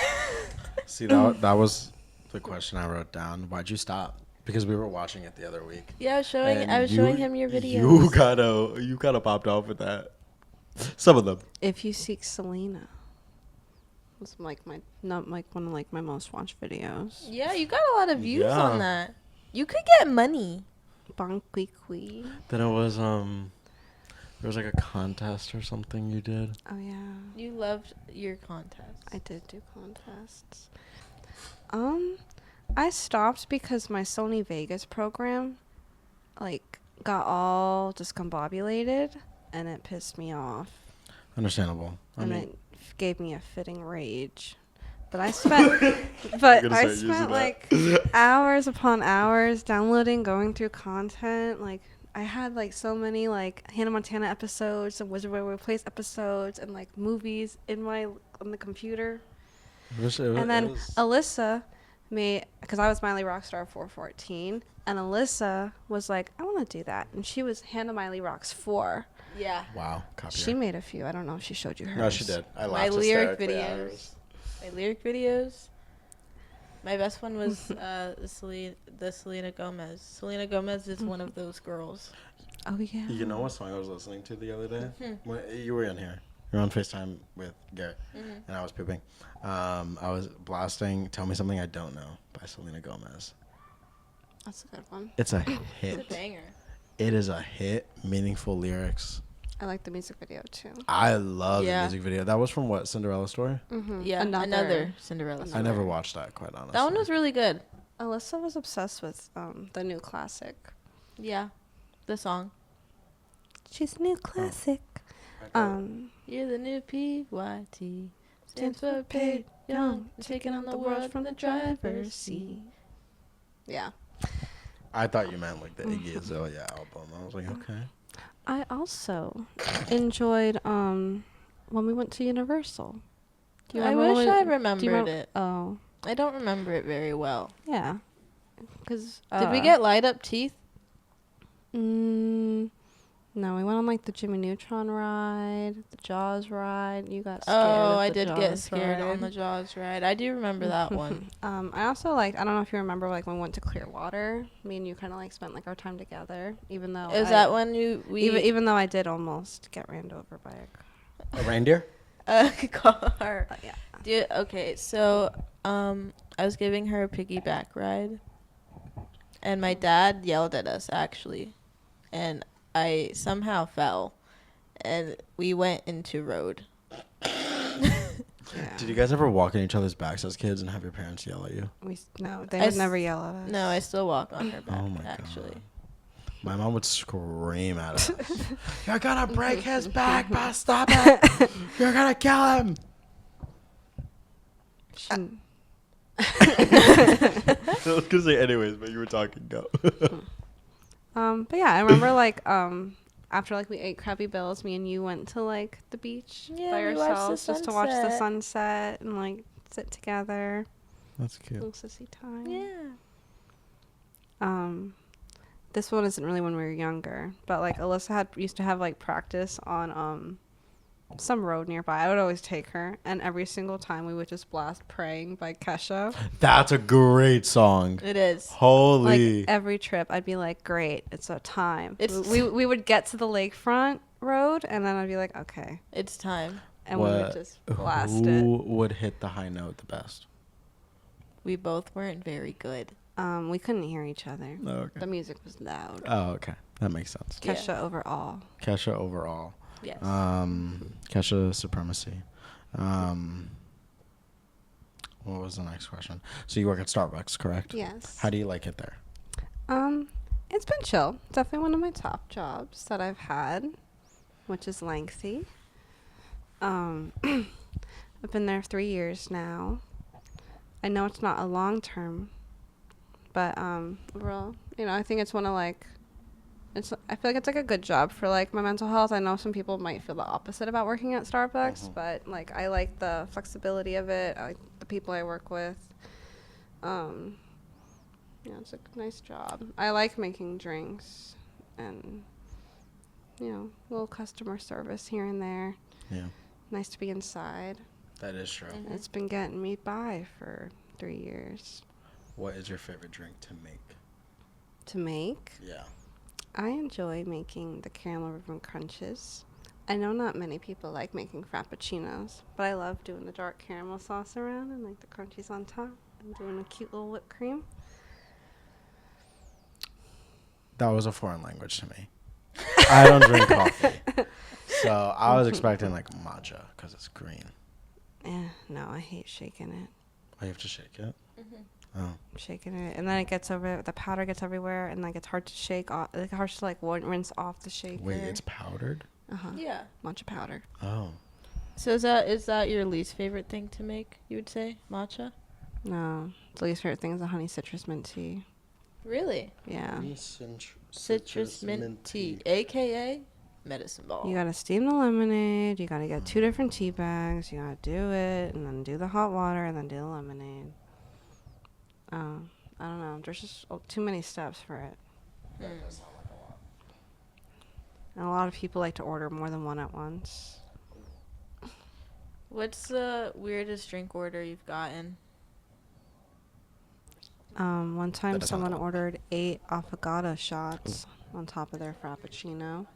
See, that was the question I wrote down. Why'd you stop? Because we were watching it the other week. Yeah, I was And showing him your videos. You kind of popped off with that. Some of them. If you seek Selena, it's like one of my most watched videos. Yeah, you got a lot of views Yeah. on that. You could get money. Bonqui. Then it was there was like a contest or something you did. Oh yeah, You loved your contest. I did do contests. I stopped because my Sony Vegas program, like, got all discombobulated, and it pissed me off. Understandable. It gave me a fitting rage. But I spent like hours upon hours downloading, going through content. Like, I had like so many like Hannah Montana episodes and Wizard of Waverly Place episodes and like movies on the computer. And then Alyssa made, because I was Miley Rockstar 414, and Alyssa was like, I want to do that, and she was Hannah Miley Rocks 4. Yeah. Wow. Copy She made a few. I don't know if she showed you hers. No, she did. I My laughed lyric hysterically at videos. hers. My lyric videos. My best one was the Selena Gomez. Selena Gomez is one of those girls. Oh yeah. You know what song I was listening to the other day? When you were in here. You were on FaceTime with Garrett, and I was pooping. I was blasting "Tell Me Something I Don't Know" by Selena Gomez. That's a good one. It's a It's hit. a banger. It is a hit. Meaningful lyrics. I like the music video too. I love Yeah. the music video. That was from what, Cinderella Story? Mm-hmm. Yeah, another Cinderella I story. never watched that, quite honestly. That one was really good. Alyssa was obsessed with the new classic. Yeah, the song. She's a new classic. You're the new PYT. Stands for paid, young, taking on the world from the driver's seat. Yeah. I thought you meant like the Iggy Azalea album. I was like, okay. I also enjoyed when we went to Universal. Do you I remember wish when- I do you remembered it. Oh, I don't remember it very well. yeah. Because Did we get light up teeth? No, we went on like the Jimmy Neutron ride, the Jaws ride. You got scared. Oh, of I the did get Jaws scared on ride. the Jaws ride. I do remember that one. I also like. I don't know if you remember like when we went to Clearwater. Me and you kind of like spent like our time together, even though. Is that when we Even though I did almost get ran over by A reindeer? a car? yeah. Dude, okay, so I was giving her a piggyback ride, and my dad yelled at us actually, and I somehow fell, and we went into road. Yeah. Did you guys ever walk in each other's backs as kids and have your parents yell at you? No, they I would s- never yell at us. No, I still walk on her back Oh my actually. God. My mom would scream at us. You're gonna break his back, but stop it. You're gonna kill him. I was gonna say anyways, but you were talking. Go. But yeah, I remember like after like we ate Krabby Bills, me and you went to like the beach Yeah, by we watched the ourselves just to watch the sunset. sunset and like sit together. That's cute. Little sissy time. Yeah. This one isn't really when we were younger, but like Alyssa used to have like practice on some road nearby. I would always take her, and every single time we would just blast "Praying" by Kesha. That's a great song. It is. Holy. Like every trip, I'd be like, "Great, it's a time." It's- We would get to the lakefront road, and then I'd be like, "Okay," It's time. and we would just blast Who it. would hit the high note the best? We both weren't very good. We couldn't hear each other. Oh, okay. The music was loud. Oh, okay. That makes sense. Yeah. Kesha overall. Kesha overall. Yes. Kesha supremacy. What was the next question? So you work at Starbucks, correct? Yes. How do you like it there? It's been chill. Definitely one of my top jobs that I've had, which is lengthy. I've been there 3 years now. I know it's not a long term, but overall, I think it's one of like, I feel like it's like a good job for like my mental health. I know some people might feel the opposite about working at Starbucks, but like I like the flexibility of it. I like the people I work with. It's a nice job. I like making drinks and little customer service here and there. Yeah. Nice to be inside. That is true. And it's been getting me by for 3 years. What is your favorite drink to make? To make, Yeah. I enjoy making the caramel ribbon crunches. I know not many people like making frappuccinos, but I love doing the dark caramel sauce around and like the crunchies on top and doing a cute little whipped cream. That was a foreign language to me. I don't drink coffee. So I was expecting like matcha because it's green. No, I hate shaking it. Oh, you have to shake it? Mm-hmm. Oh. I'm shaking it, and then it gets over. The powder gets everywhere, and like it's hard to shake off. Like hard to like rinse off the shaker. Wait, it's powdered? Yeah. Matcha powder. Oh. So is that your least favorite thing to make? You would say matcha? No, the least favorite thing is the honey citrus mint tea. Really? Yeah. Citrus mint tea, aka medicine ball. You gotta steam the lemonade. You gotta get 2 different tea bags. You gotta do it, and then do the hot water, and then do the lemonade. I don't know. There's just too many steps for it. And a lot of people like to order more than one at once. What's the weirdest drink order you've gotten? One time That is someone alcohol. ordered 8 affogato shots on top of their frappuccino.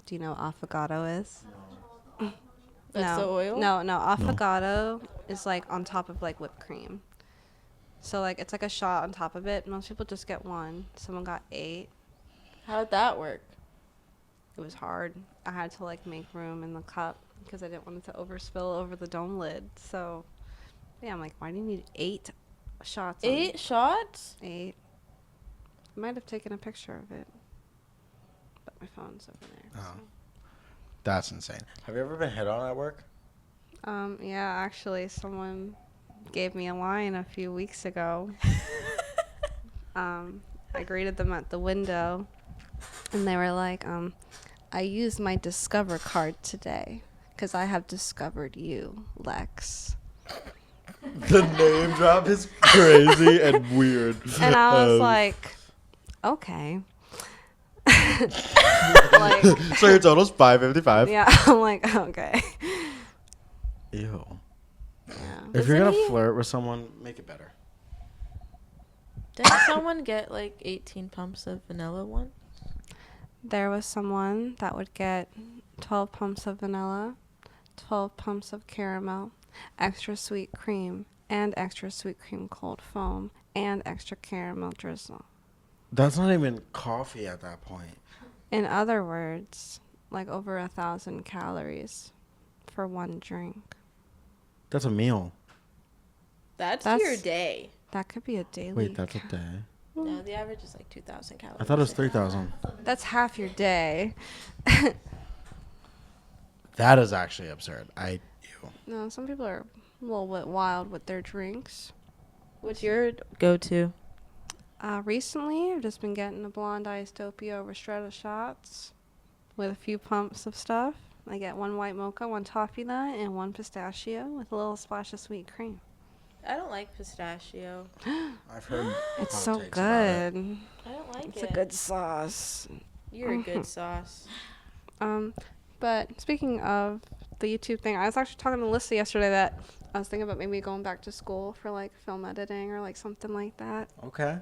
Do you know what affogato is? That's the oil? No, affogato is like on top of like whipped cream. So like it's like a shot on top of it. Most people just get 1. Someone got 8. How'd that work? It was hard. I had to like make room in the cup because I didn't want it to overspill over the dome lid. So yeah, I'm like, why do you need 8 shots. 8 shots? 8. I might have taken a picture of it, but my phone's over there. Oh. That's insane. Have you ever been hit on at work? Yeah, actually, someone gave me a line a few weeks ago. I greeted them at the window, and they were like, I used my Discover card today because I have discovered you, Lex. The name drop is crazy and weird. And I was like, okay. Like, so your total's 555. yeah, I'm like, okay. Ew. Yeah. If you're Isn't gonna he- flirt with someone, make it better. Didn't someone get like 18 pumps of vanilla one? There was someone that would get 12 pumps of vanilla, 12 pumps of caramel, extra sweet cream, and extra sweet cream cold foam, and extra caramel drizzle. That's not even coffee at that point. In other words, like over 1,000 calories for one drink. That's a meal. That's That's- your day. That could be a daily. Wait, that's a day. No, the average is like 2,000 calories. I thought it was 3,000. That's half your day. That is actually absurd. Ew. No, some people are a little bit wild with their drinks. What's your go-to? Recently, I've just been getting a blonde iced Opio over Strata shots with a few pumps of stuff. I get 1 white mocha, 1 toffee nut, and 1 pistachio with a little splash of sweet cream. I don't like pistachio. I've heard It's hot so takes about it. good. I don't like It's it. a good sauce. You're a good sauce. But speaking of the YouTube thing, I was actually talking to Alyssa yesterday that I was thinking about maybe going back to school for like film editing or like something like that. Okay.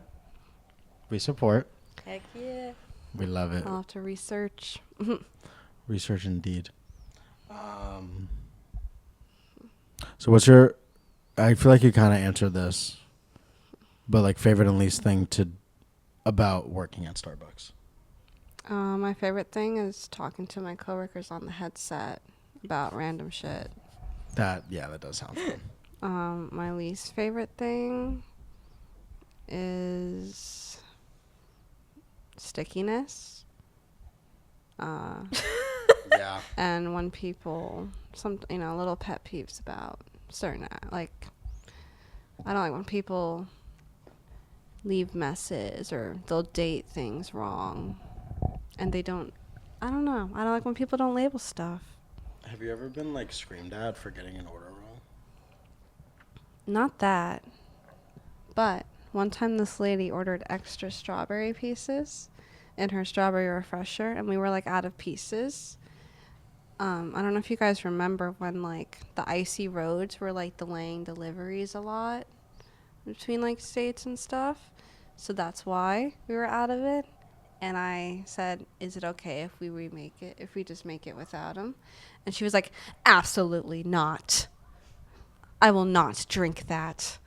We support. Heck yeah. We love it. I'll have to research. Research indeed. So what's your... I feel like you kind of answered this, but like favorite and least thing about working at Starbucks? My favorite thing is talking to my coworkers on the headset about random shit. That does sound fun. My least favorite thing is stickiness. Yeah. And when people, little pet peeves about certain, like, I don't like when people leave messes or they'll date things wrong and they don't, I don't know. I don't like when people don't label stuff. Have you ever been like screamed at for getting an order wrong? Not that, but one time this lady ordered extra strawberry pieces in her strawberry refresher and we were like out of pieces. I don't know if you guys remember when like the icy roads were like delaying deliveries a lot between like states and stuff. So that's why we were out of it. And I said, is it okay if we remake it, if we just make it without them? And she was like, absolutely not. I will not drink that.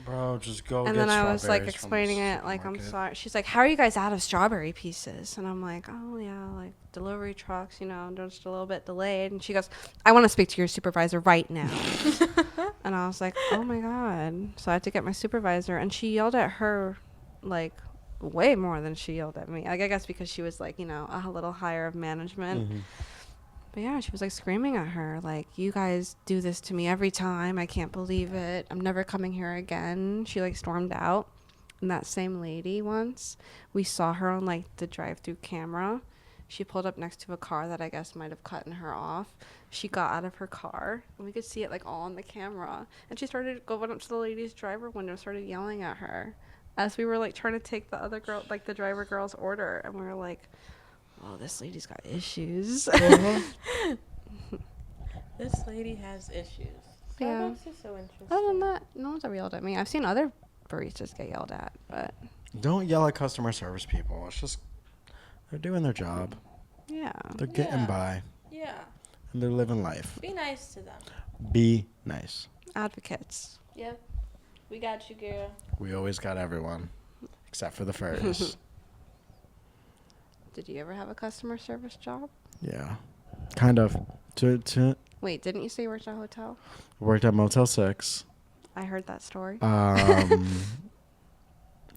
Bro, just go And get then I was like strawberries from explaining the it like, I'm supermarket. sorry. She's like, how are you guys out of strawberry pieces? And I'm like, oh yeah, like delivery trucks, they're just a little bit delayed. And she goes, I want to speak to your supervisor right now. And I was like, oh my God. So I had to get my supervisor and she yelled at her like way more than she yelled at me. Like, I guess because she was like, a little higher of management. Mm-hmm. But yeah, she was like screaming at her, like, you guys do this to me every time. I can't believe it. I'm never coming here again. She like stormed out. And that same lady once, we saw her on like the drive-through camera. She pulled up next to a car that I guess might have cut her off. She got out of her car and we could see it like all on the camera. And she started going up to the lady's driver window, started yelling at her as we were like trying to take the other girl, like the driver girl's order. And we were like, oh, this lady's got issues. This lady has issues. Yeah. Starbucks is so interesting. Other than that, no one's ever yelled at me. I've seen other baristas get yelled at, but Don't yell at customer service people. It's just they're doing their job. yeah. They're getting Yeah. by Yeah. and they're living life. Be nice to them. Be nice. Advocates. Yep. We got you, girl. We always got everyone, except for the furs. Did you ever have a customer service job? Yeah, kind of. To Wait, didn't you say you worked at a hotel? worked at Motel 6. I heard that story.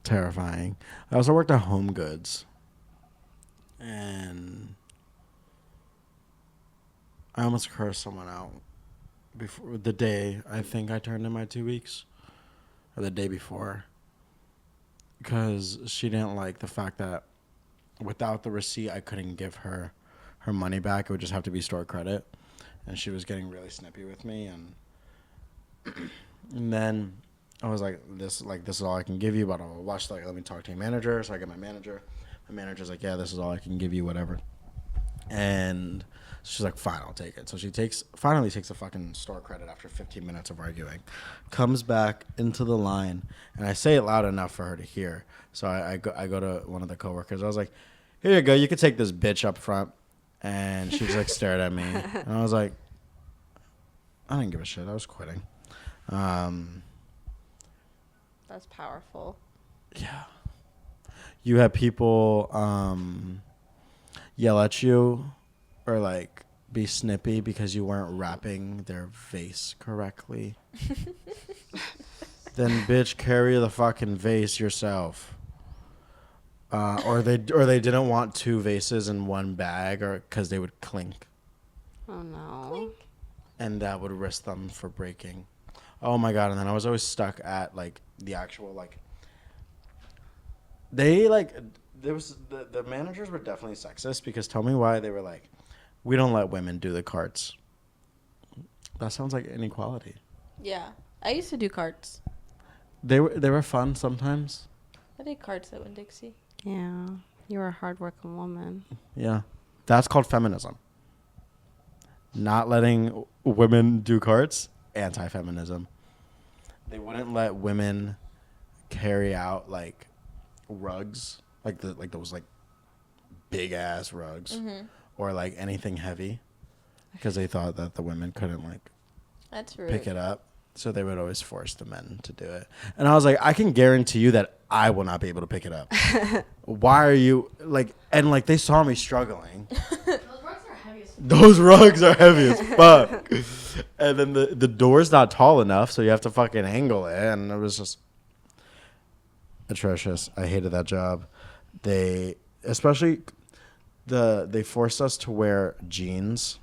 Terrifying. I also worked at Home Goods. And I almost cursed someone out before the day I think I turned in my 2 weeks. Or the day before. Because she didn't like the fact that without the receipt, I couldn't give her money back. It would just have to be store credit. And she was getting really snippy with me. And then I was like, this is all I can give you. Blah, blah, blah, blah. She's like, let me talk to your manager. So I get my manager. My manager's like, yeah, this is all I can give you, whatever. And she's like, fine, I'll take it. So she finally takes the fucking store credit after 15 minutes of arguing. Comes back into the line, and I say it loud enough for her to hear. So I go to one of the coworkers. I was like, here you go. You can take this bitch up front. And she just like stared at me. And I was like, I didn't give a shit. I was quitting. That's powerful. Yeah. You have people yell at you or like be snippy because you weren't wrapping their vase correctly. Then bitch, carry the fucking vase yourself. Or they didn't want 2 vases in one bag, or because they would clink. Oh no. Clink. And that would risk them for breaking. Oh my god! And then I was always stuck at like the actual like. They like there was the managers were definitely sexist because tell me why they were like, we don't let women do the carts. That sounds like inequality. Yeah, I used to do carts. They were fun sometimes. I did carts at Winn-Dixie. Yeah, you're a hardworking woman. Yeah, that's called feminism. Not letting women do carts, anti-feminism. They wouldn't let women carry out like rugs, like those like big ass rugs, or like anything heavy, because they thought that the women couldn't like That's rude. pick it up. So they would always force the men to do it. And I was like, I can guarantee you that I will not be able to pick it up. Why are you like? And like they saw me struggling. Those rugs are heavy as fuck. And then the door's not tall enough, so you have to fucking angle it. And it was just atrocious. I hated that job. They forced us to wear jeans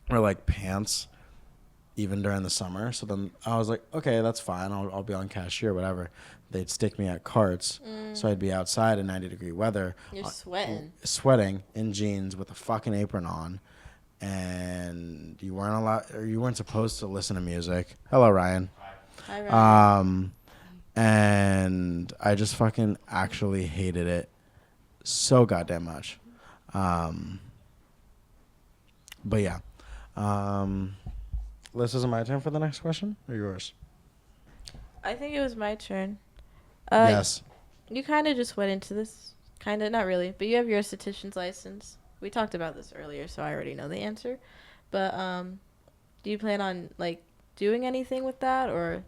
or like pants even during the summer. So then I was like, okay, that's fine. I'll be on cashier, whatever. They'd stick me at carts, so I'd be outside in 90-degree weather. You're sweating. Sweating in jeans with a fucking apron on, and you weren't supposed to listen to music. Hello, Ryan. Hi, Ryan. And I just fucking actually hated it so goddamn much. But yeah. Liz, is it my turn for the next question or yours? I think it was my turn. Yes. You kind of just went into this. Kind of, not really. But you have your esthetician's license. We talked about this earlier, so I already know the answer. But do you plan on, like, doing anything with that, or?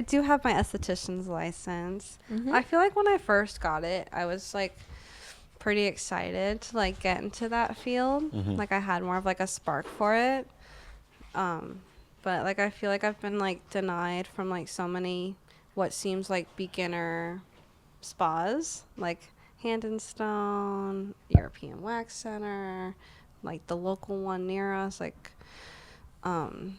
I do have my esthetician's license. Mm-hmm. I feel like when I first got it, I was, like, pretty excited to, like, get into that field. Mm-hmm. Like, I had more of, like, a spark for it. But, like, I feel like I've been, like, denied from, like, so many what seems like beginner spas, like Hand and Stone, European Wax Center, like the local one near us. Like, it kind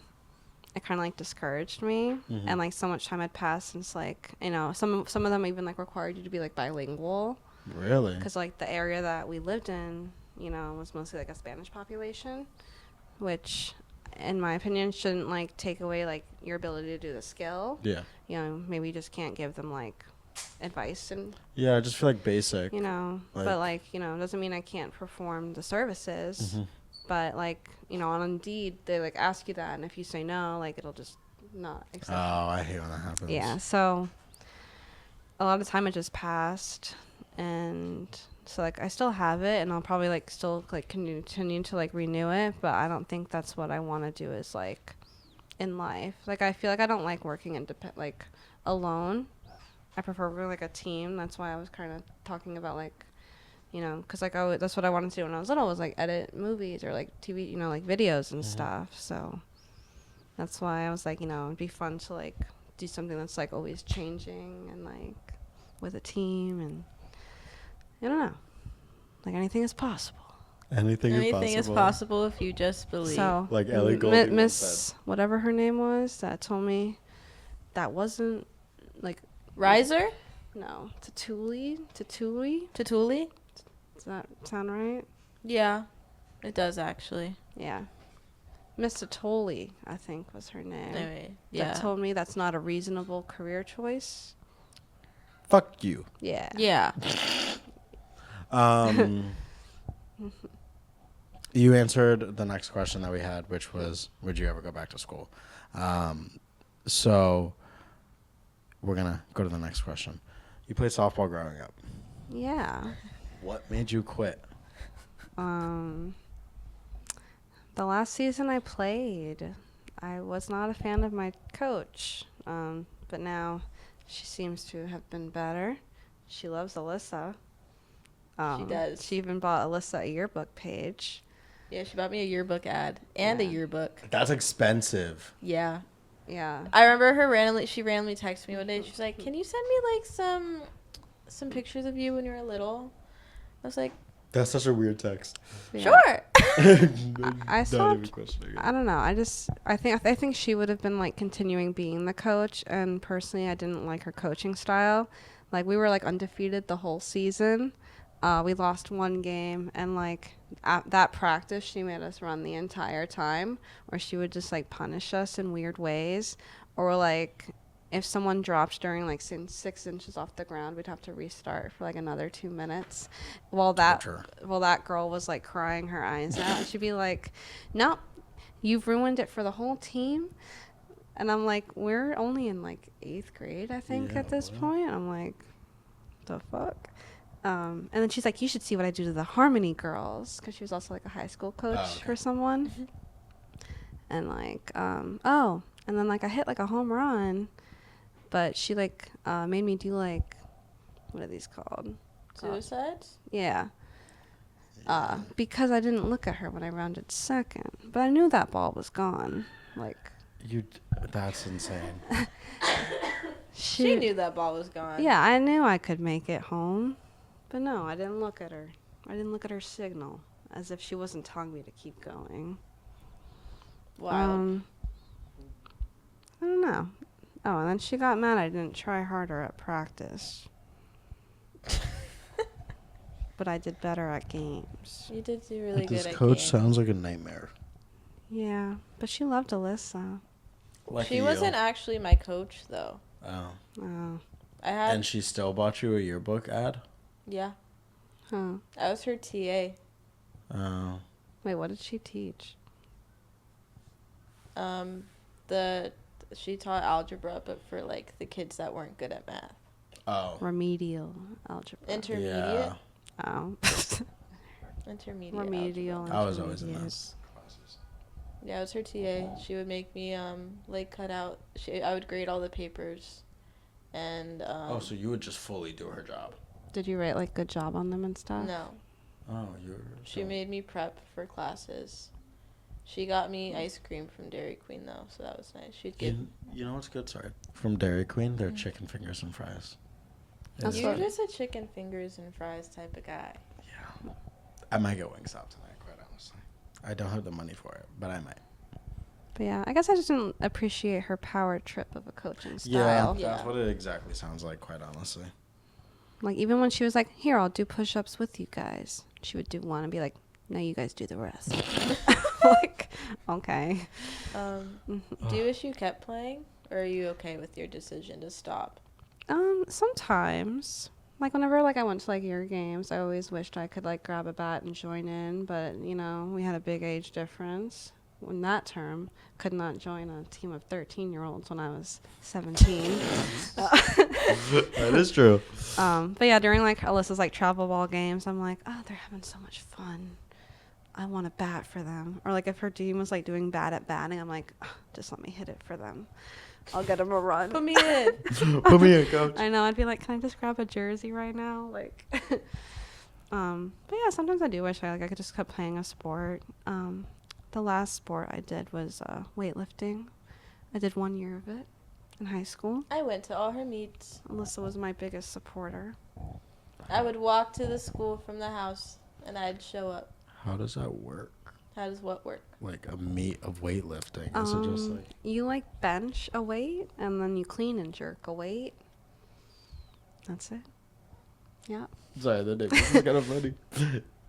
of, like, discouraged me. Mm-hmm. And, like, so much time had passed since, like, you know, some of them even, like, required you to be, like, bilingual. Really? Because, like, the area that we lived in, you know, was mostly, like, a Spanish population, which, in my opinion, shouldn't, like, take away, like, your ability to do the skill. Yeah. You know, maybe you just can't give them, like, advice and, Yeah, I just feel like basic. you know, but, like, you know, doesn't mean I can't perform the services. Mm-hmm. But, like, you know, on Indeed, they, like, ask you that, and if you say no, like, it'll just not accept it. Oh, I hate when that happens. Yeah, so a lot of time had just passed, and so, like, I still have it, and I'll probably, like, still, like, continue to, like, renew it, but I don't think that's what I want to do is, like, in life. Like, I feel like I don't like working like, alone. I prefer working, like, a team. That's why I was kind of talking about, like, you know, because, like, that's what I wanted to do when I was little, was, like, edit movies or, like, TV, you know, like, videos and stuff, so. That's why I was like, it'd be fun to like do something that's like always changing and like with a team, and I don't know, like anything is possible. Anything is possible if you just believe. So Like Ellie Goulding once Miss said. whatever her name was that told me that wasn't like Riser? no Tatuli. Tatuli? Does that sound right? Yeah, it does actually. Yeah. Miss Tatoli, I think was her name. Anyway, yeah. That told me that's not a reasonable career choice. Fuck you. Yeah. Yeah. You answered the next question that we had, which was, would you ever go back to school? So we're going to go to the next question. You played softball growing up. Yeah. What made you quit? The last season I played, I was not a fan of my coach. But now she seems to have been better. She loves Alyssa. She does. She even bought Alyssa a yearbook page. Yeah, she bought me a yearbook ad and a yearbook. That's expensive. Yeah. Yeah. I remember she randomly texted me one day. She was like, "Can you send me like some pictures of you when you were little?" I was like, That's such a weird text. Yeah. "Sure." I stopped. I don't know. I think she would have been like continuing being the coach, and personally, I didn't like her coaching style. Like we were like undefeated the whole season. We lost one game, and like at that practice, she made us run the entire time, or she would just like punish us in weird ways, or like if someone dropped during like 6 inches off the ground, we'd have to restart for like another 2 minutes. While that girl was like crying her eyes out, and she'd be like, "No, you've ruined it for the whole team." And I'm like, we're only in like 8th grade, I think, at this point. I'm like, the fuck? And then she's like, "You should see what I do to the Harmony girls," because she was also like a high school coach for someone. And like, and then like I hit like a home run, but she like made me do like, what are these called? Suicides? Yeah. Because I didn't look at her when I rounded second, but I knew that ball was gone. Like, that's insane. She knew that ball was gone. Yeah, I knew I could make it home. But no, I didn't look at her. I didn't look at her signal, as if she wasn't telling me to keep going. Wow. I don't know. Oh, and then she got mad I didn't try harder at practice. But I did better at games. You did do really good at games. This coach sounds like a nightmare. Yeah, but she loved Alyssa. She wasn't actually my coach, though. Oh. And she still bought you a yearbook ad? Yeah. Huh. I was her TA. Oh. Wait, what did she teach? She taught algebra, but for like the kids that weren't good at math. Oh. Remedial algebra. Intermediate. Yeah. Oh. Intermediate. Remedial. Algebra. I was always in those classes. Yeah, I was her TA. She would make me like cut out. I would grade all the papers, and. So you would just fully do her job. Did you write like good job on them and stuff? No. Oh, She made me prep for classes. She got me ice cream from Dairy Queen though, so that was nice. She'd give. You know what's good? Sorry. From Dairy Queen, they're chicken fingers and fries. You're just a chicken fingers and fries type of guy. Yeah. I might get Wingstop tonight, quite honestly. I don't have the money for it, but I might. But yeah, I guess I just didn't appreciate her power trip of a coaching style. Yeah, that's what it exactly sounds like, quite honestly. Like, even when she was like, "Here, I'll do push-ups with you guys," she would do one and be like, "No, you guys do the rest." Like, okay. Do you wish you kept playing, or are you okay with your decision to stop? Sometimes. Like, whenever, like, I went to, like, your games, I always wished I could, like, grab a bat and join in. But, you know, we had a big age difference. In that term, could not join a team of 13-year-olds when I was 17. That is true. But, yeah, during, like, Alyssa's, like, travel ball games, I'm like, oh, they're having so much fun. I want to bat for them. Or, like, if her team was, like, doing bad at batting, I'm like, oh, just let me hit it for them. I'll get them a run. Put me in. Put me in, coach. I know. I'd be like, can I just grab a jersey right now? Like, but yeah, sometimes I do wish I could just keep playing a sport. The last sport I did was weightlifting. I did 1 year of it in high school. I went to all her meets. Alyssa was my biggest supporter. I would walk to the school from the house, and I'd show up. How does that work? How does what work? Like a meet of weightlifting? Is it just like... You like bench a weight, and then you clean and jerk a weight. That's it. Yeah. Sorry, the name is kind of funny.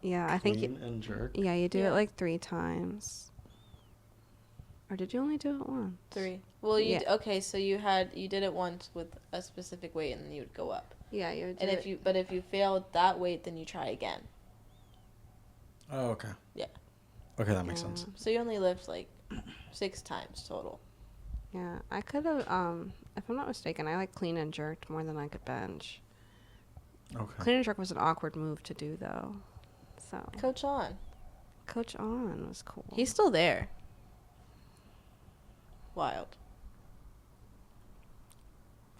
Yeah, I think Clean and jerk? yeah, you do Yeah. it like 3 times. Or did you only do it once? 3. Well, Yeah. okay, so you did it once with a specific weight, and then you would go up. Yeah, you would do And it. if you failed that weight, then you try again. Oh, okay. Yeah. Okay, that makes sense. So you only lift like 6 times total. Yeah, I could have, if I'm not mistaken, I like clean and jerked more than I could bench. Okay. Clean and jerk was an awkward move to do, though. So, Coach on. Coach On was cool. He's still there. Wild.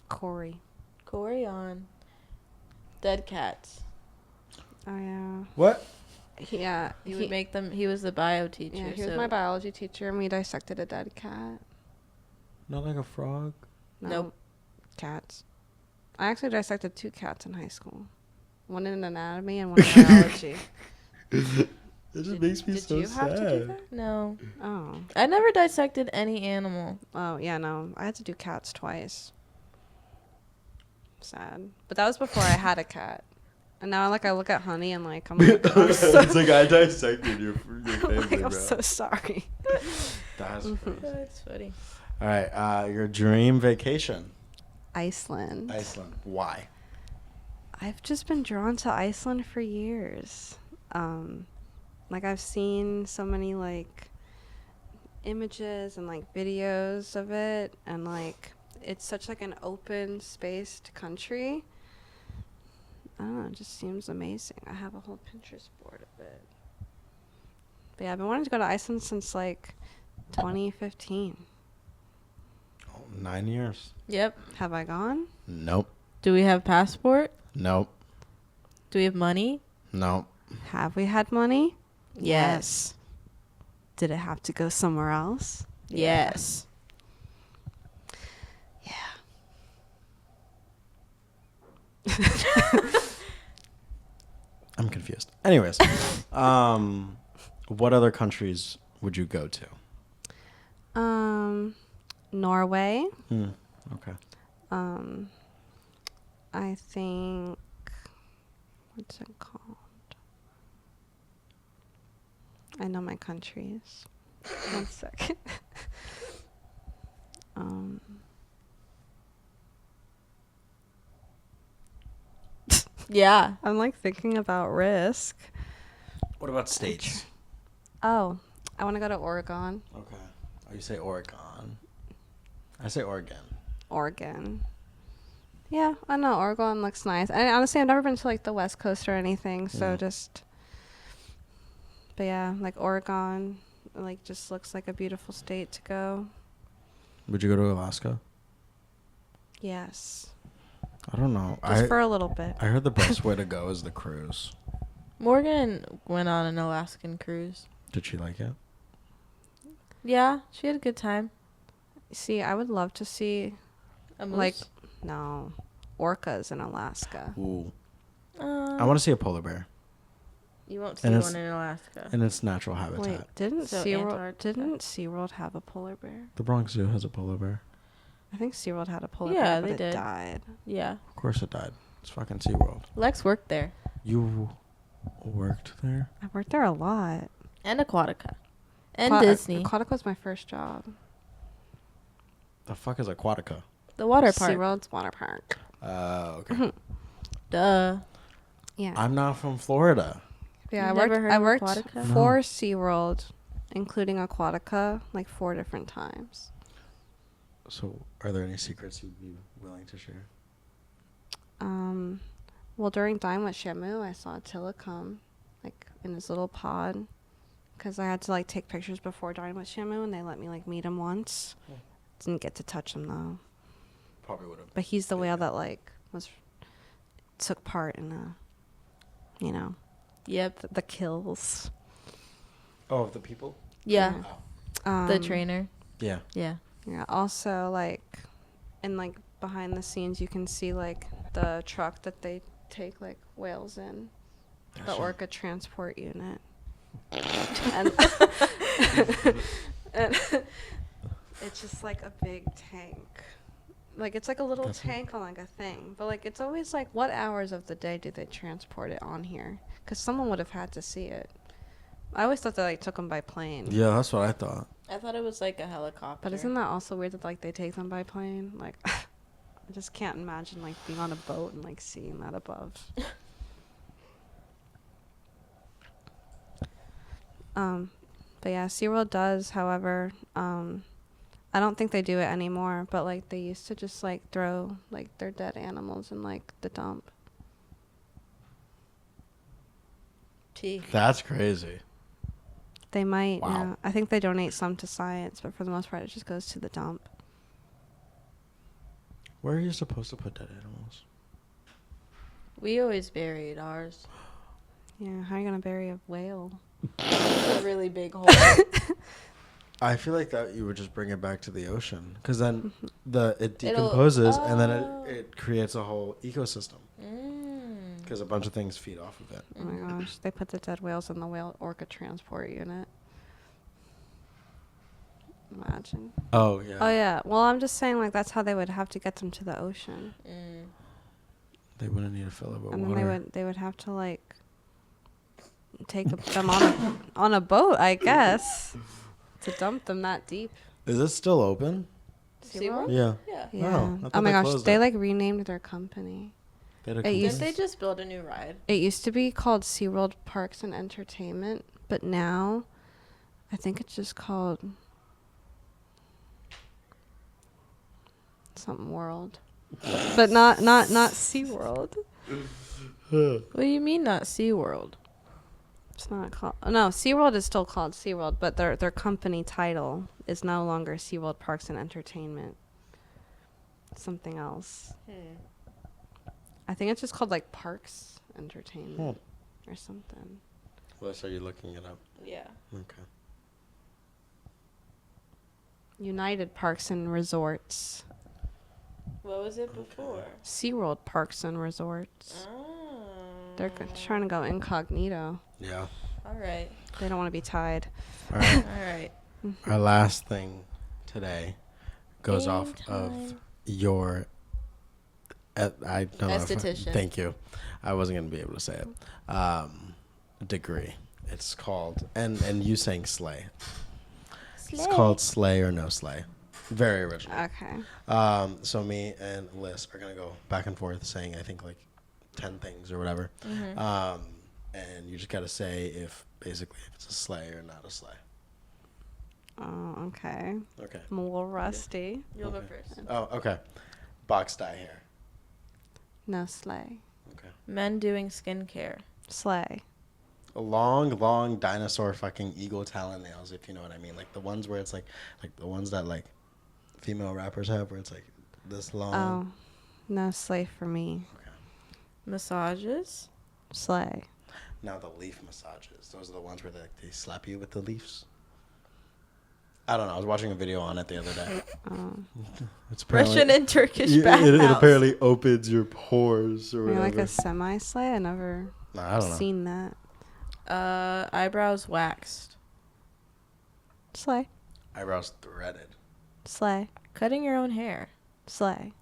Corey. On. Dead cats. Oh, yeah. What? Yeah. He would make them. He was the bio teacher. Yeah, he was so my biology teacher, and we dissected a dead cat. Not like a frog? No, Nope. Cats. I actually dissected 2 cats in high school. One in anatomy and one in biology. It just makes me Did so you sad. have to do that? No. Oh. I never dissected any animal. Oh, yeah, no. I had to do cats twice. Sad. But that was before I had a cat. And now, like, I look at Honey and, like, I'm like, It's like I dissected your family, like, I'm bro. so sorry. That's crazy. That's funny. All right, your dream vacation. Iceland. Iceland. Why? I've just been drawn to Iceland for years. Like, I've seen so many, like, images and, like, videos of it. And, like, it's such, like, an open-spaced country. I don't know. It just seems amazing. I have a whole Pinterest board of it. But, yeah, I've been wanting to go to Iceland since, like, 2015. Oh, 9 years. Yep. Have I gone? Nope. Do we have passport? Nope. Do we have money? Nope. Have we had money? Yes. Did it have to go somewhere else? Yes. I'm confused. Anyways, what other countries would you go to? Norway. Okay. I think, what's it called? I know my countries. 1 second. Yeah. I'm like thinking about risk. What about states? Oh, I want to go to Oregon. Okay. Oh, you say Oregon. I say Oregon. Oregon. Yeah, I know. Oregon looks nice. And honestly, I've never been to like the West Coast or anything. So but yeah, like Oregon, like just looks like a beautiful state to go. Would you go to Alaska? Yes. I don't know. Just for a little bit. I heard the best way to go is the cruise. Morgan went on an Alaskan cruise. Did she like it? Yeah, she had a good time. See, I would love to see, A moose? like, no, orcas in Alaska. Ooh. I want to see a polar bear You won't see And one in Alaska. in its natural habitat. Wait, didn't So SeaWorld, SeaWorld have a polar bear? The Bronx Zoo has a polar bear. I think SeaWorld had a polar Yeah, bear, but they it did. died. Yeah. Of course it died. It's fucking SeaWorld. Lex worked there. You worked there? I worked there a lot. And Aquatica. And Disney. Aquatica was my first job. The fuck is Aquatica? The water park. SeaWorld's water park. Okay. Duh. Yeah. I'm not from Florida. Yeah, You've never heard I of worked Aquatica? for SeaWorld, including Aquatica, like 4 different times. So, are there any secrets you'd be willing to share? Well, during Dine with Shamu, I saw Attila come, like, in his little pod, because I had to, like, take pictures before Dine with Shamu, and they let me, like, meet him once. Yeah. Didn't get to touch him, though. Probably would have. But he's the whale that, like, took part in the, you know, Yep. the kills. Oh, the people? Yeah. Oh. The trainer. Yeah. Yeah. Yeah. Also, like, and like behind the scenes, you can see like the truck that they take like whales in, the orca transport unit, and, and it's just like a big tank. Like it's like a little tank on like a thing, but like it's always like, what hours of the day do they transport it on here? Because someone would have had to see it. I always thought they like took them by plane. Yeah, that's what I thought. I thought it was like a helicopter. But isn't that also weird that like they take them by plane? Like, I just can't imagine like being on a boat and like seeing that above. But yeah, SeaWorld does. However, I don't think they do it anymore. But like they used to just like throw like their dead animals in like the dump. That's crazy. They might. Wow. Yeah. I think they donate some to science, but for the most part, it just goes to the dump. Where are you supposed to put dead animals? We always buried ours. Yeah. How are you gonna bury a whale? A really big hole. I feel like that you would just bring it back to the ocean, because then it decomposes and then it creates a whole ecosystem. Because a bunch of things feed off of it. Oh my gosh, they put the dead whales in the whale orca transport unit. Imagine. Oh yeah. Oh yeah. Well, I'm just saying like that's how they would have to get them to the ocean. They wouldn't need to fill it with And water. then they would have to like take them on a boat, I guess, to dump them that deep. Is it still open? SeaWorld? Yeah. Yeah. Yeah. Oh, I thought Oh my they gosh, closed they it. like renamed their company. Didn't Didn't they just build a new ride? It used to be called SeaWorld Parks and Entertainment, but now I think it's just called something World. But not SeaWorld. What do you mean not SeaWorld? It's not called. No, SeaWorld is still called SeaWorld, but their company title is no longer SeaWorld Parks and Entertainment. It's something else. I think it's just called like Parks Entertainment or something. Alyssa, are you looking it up? Yeah. Okay. United Parks and Resorts. What was it before? SeaWorld Parks and Resorts. Oh. They're trying to go incognito. Yeah. All right. They don't want to be tied. All right. All right. Our last thing today goes off of your. I don't know. Esthetician. Thank you. I wasn't going to be able to say it. Degree. It's called, and you saying slay. It's called Slay or No Slay. Very original. Okay. So me and Liz are going to go back and forth saying, I think, like 10 things or whatever. And you just got to say if it's a slay or not a slay. Oh, okay. Okay. I'm a little rusty. You'll go Okay. first. Oh, okay. Box dye hair. No slay. Okay. Men doing skincare. Slay. Long dinosaur fucking eagle talon nails, if you know what I mean. Like the ones where it's like the ones that like female rappers have, where it's like this long. Oh, no slay for me. Okay. Massages. Slay. Now the leaf massages. Those are the ones where they slap you with the leaves. I don't know. I was watching a video on it the other day. It's Russian and Turkish it bathhouse. apparently opens your pores or Maybe whatever. like a semi slay. I never I don't know. seen that. Eyebrows waxed. Slay. Eyebrows threaded. Slay. Cutting your own hair. Slay.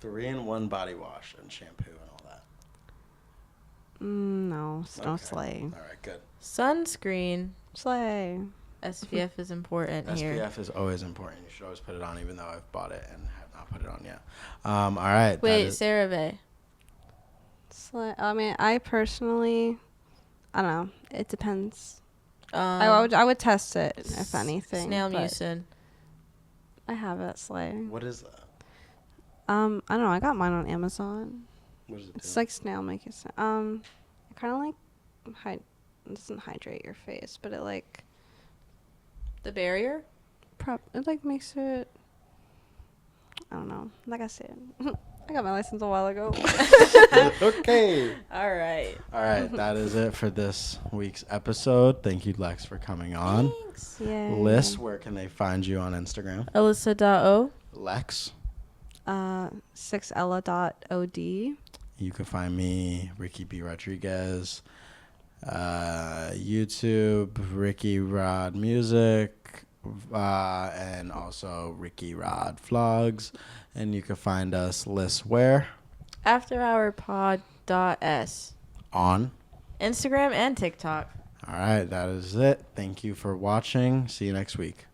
3-in-1 body wash and shampoo and all that. No, no Okay. slay. All right, good. Sunscreen. Slay. SPF is important here. SPF is always important. You should always put it on, even though I've bought it and have not put it on yet. All right. Wait, CeraVe. Slay. I mean, I personally, I don't know. It depends. I would test it if anything. Snail but mucin. I have it. Slay. What is that? I don't know. I got mine on Amazon. What does it It's do? like snail mucin. It kind of like it doesn't hydrate your face, but it like The barrier. it like makes it. I don't know. Like I said. I got my license a while ago. Okay. All right. All right, that is it for this week's episode. Thank you, Lex, for coming on. Thanks. Yay. Liz, where can they find you on Instagram? Alyssa.o. Lex. 6ella.od. You can find me, Ricky B. Rodriguez. YouTube, Ricky Rod Music, and also Ricky Rod Vlogs. And you can find us, Liz, where? Afterhourpod.s. On Instagram and TikTok. All right, that is it. Thank you for watching. See you next week.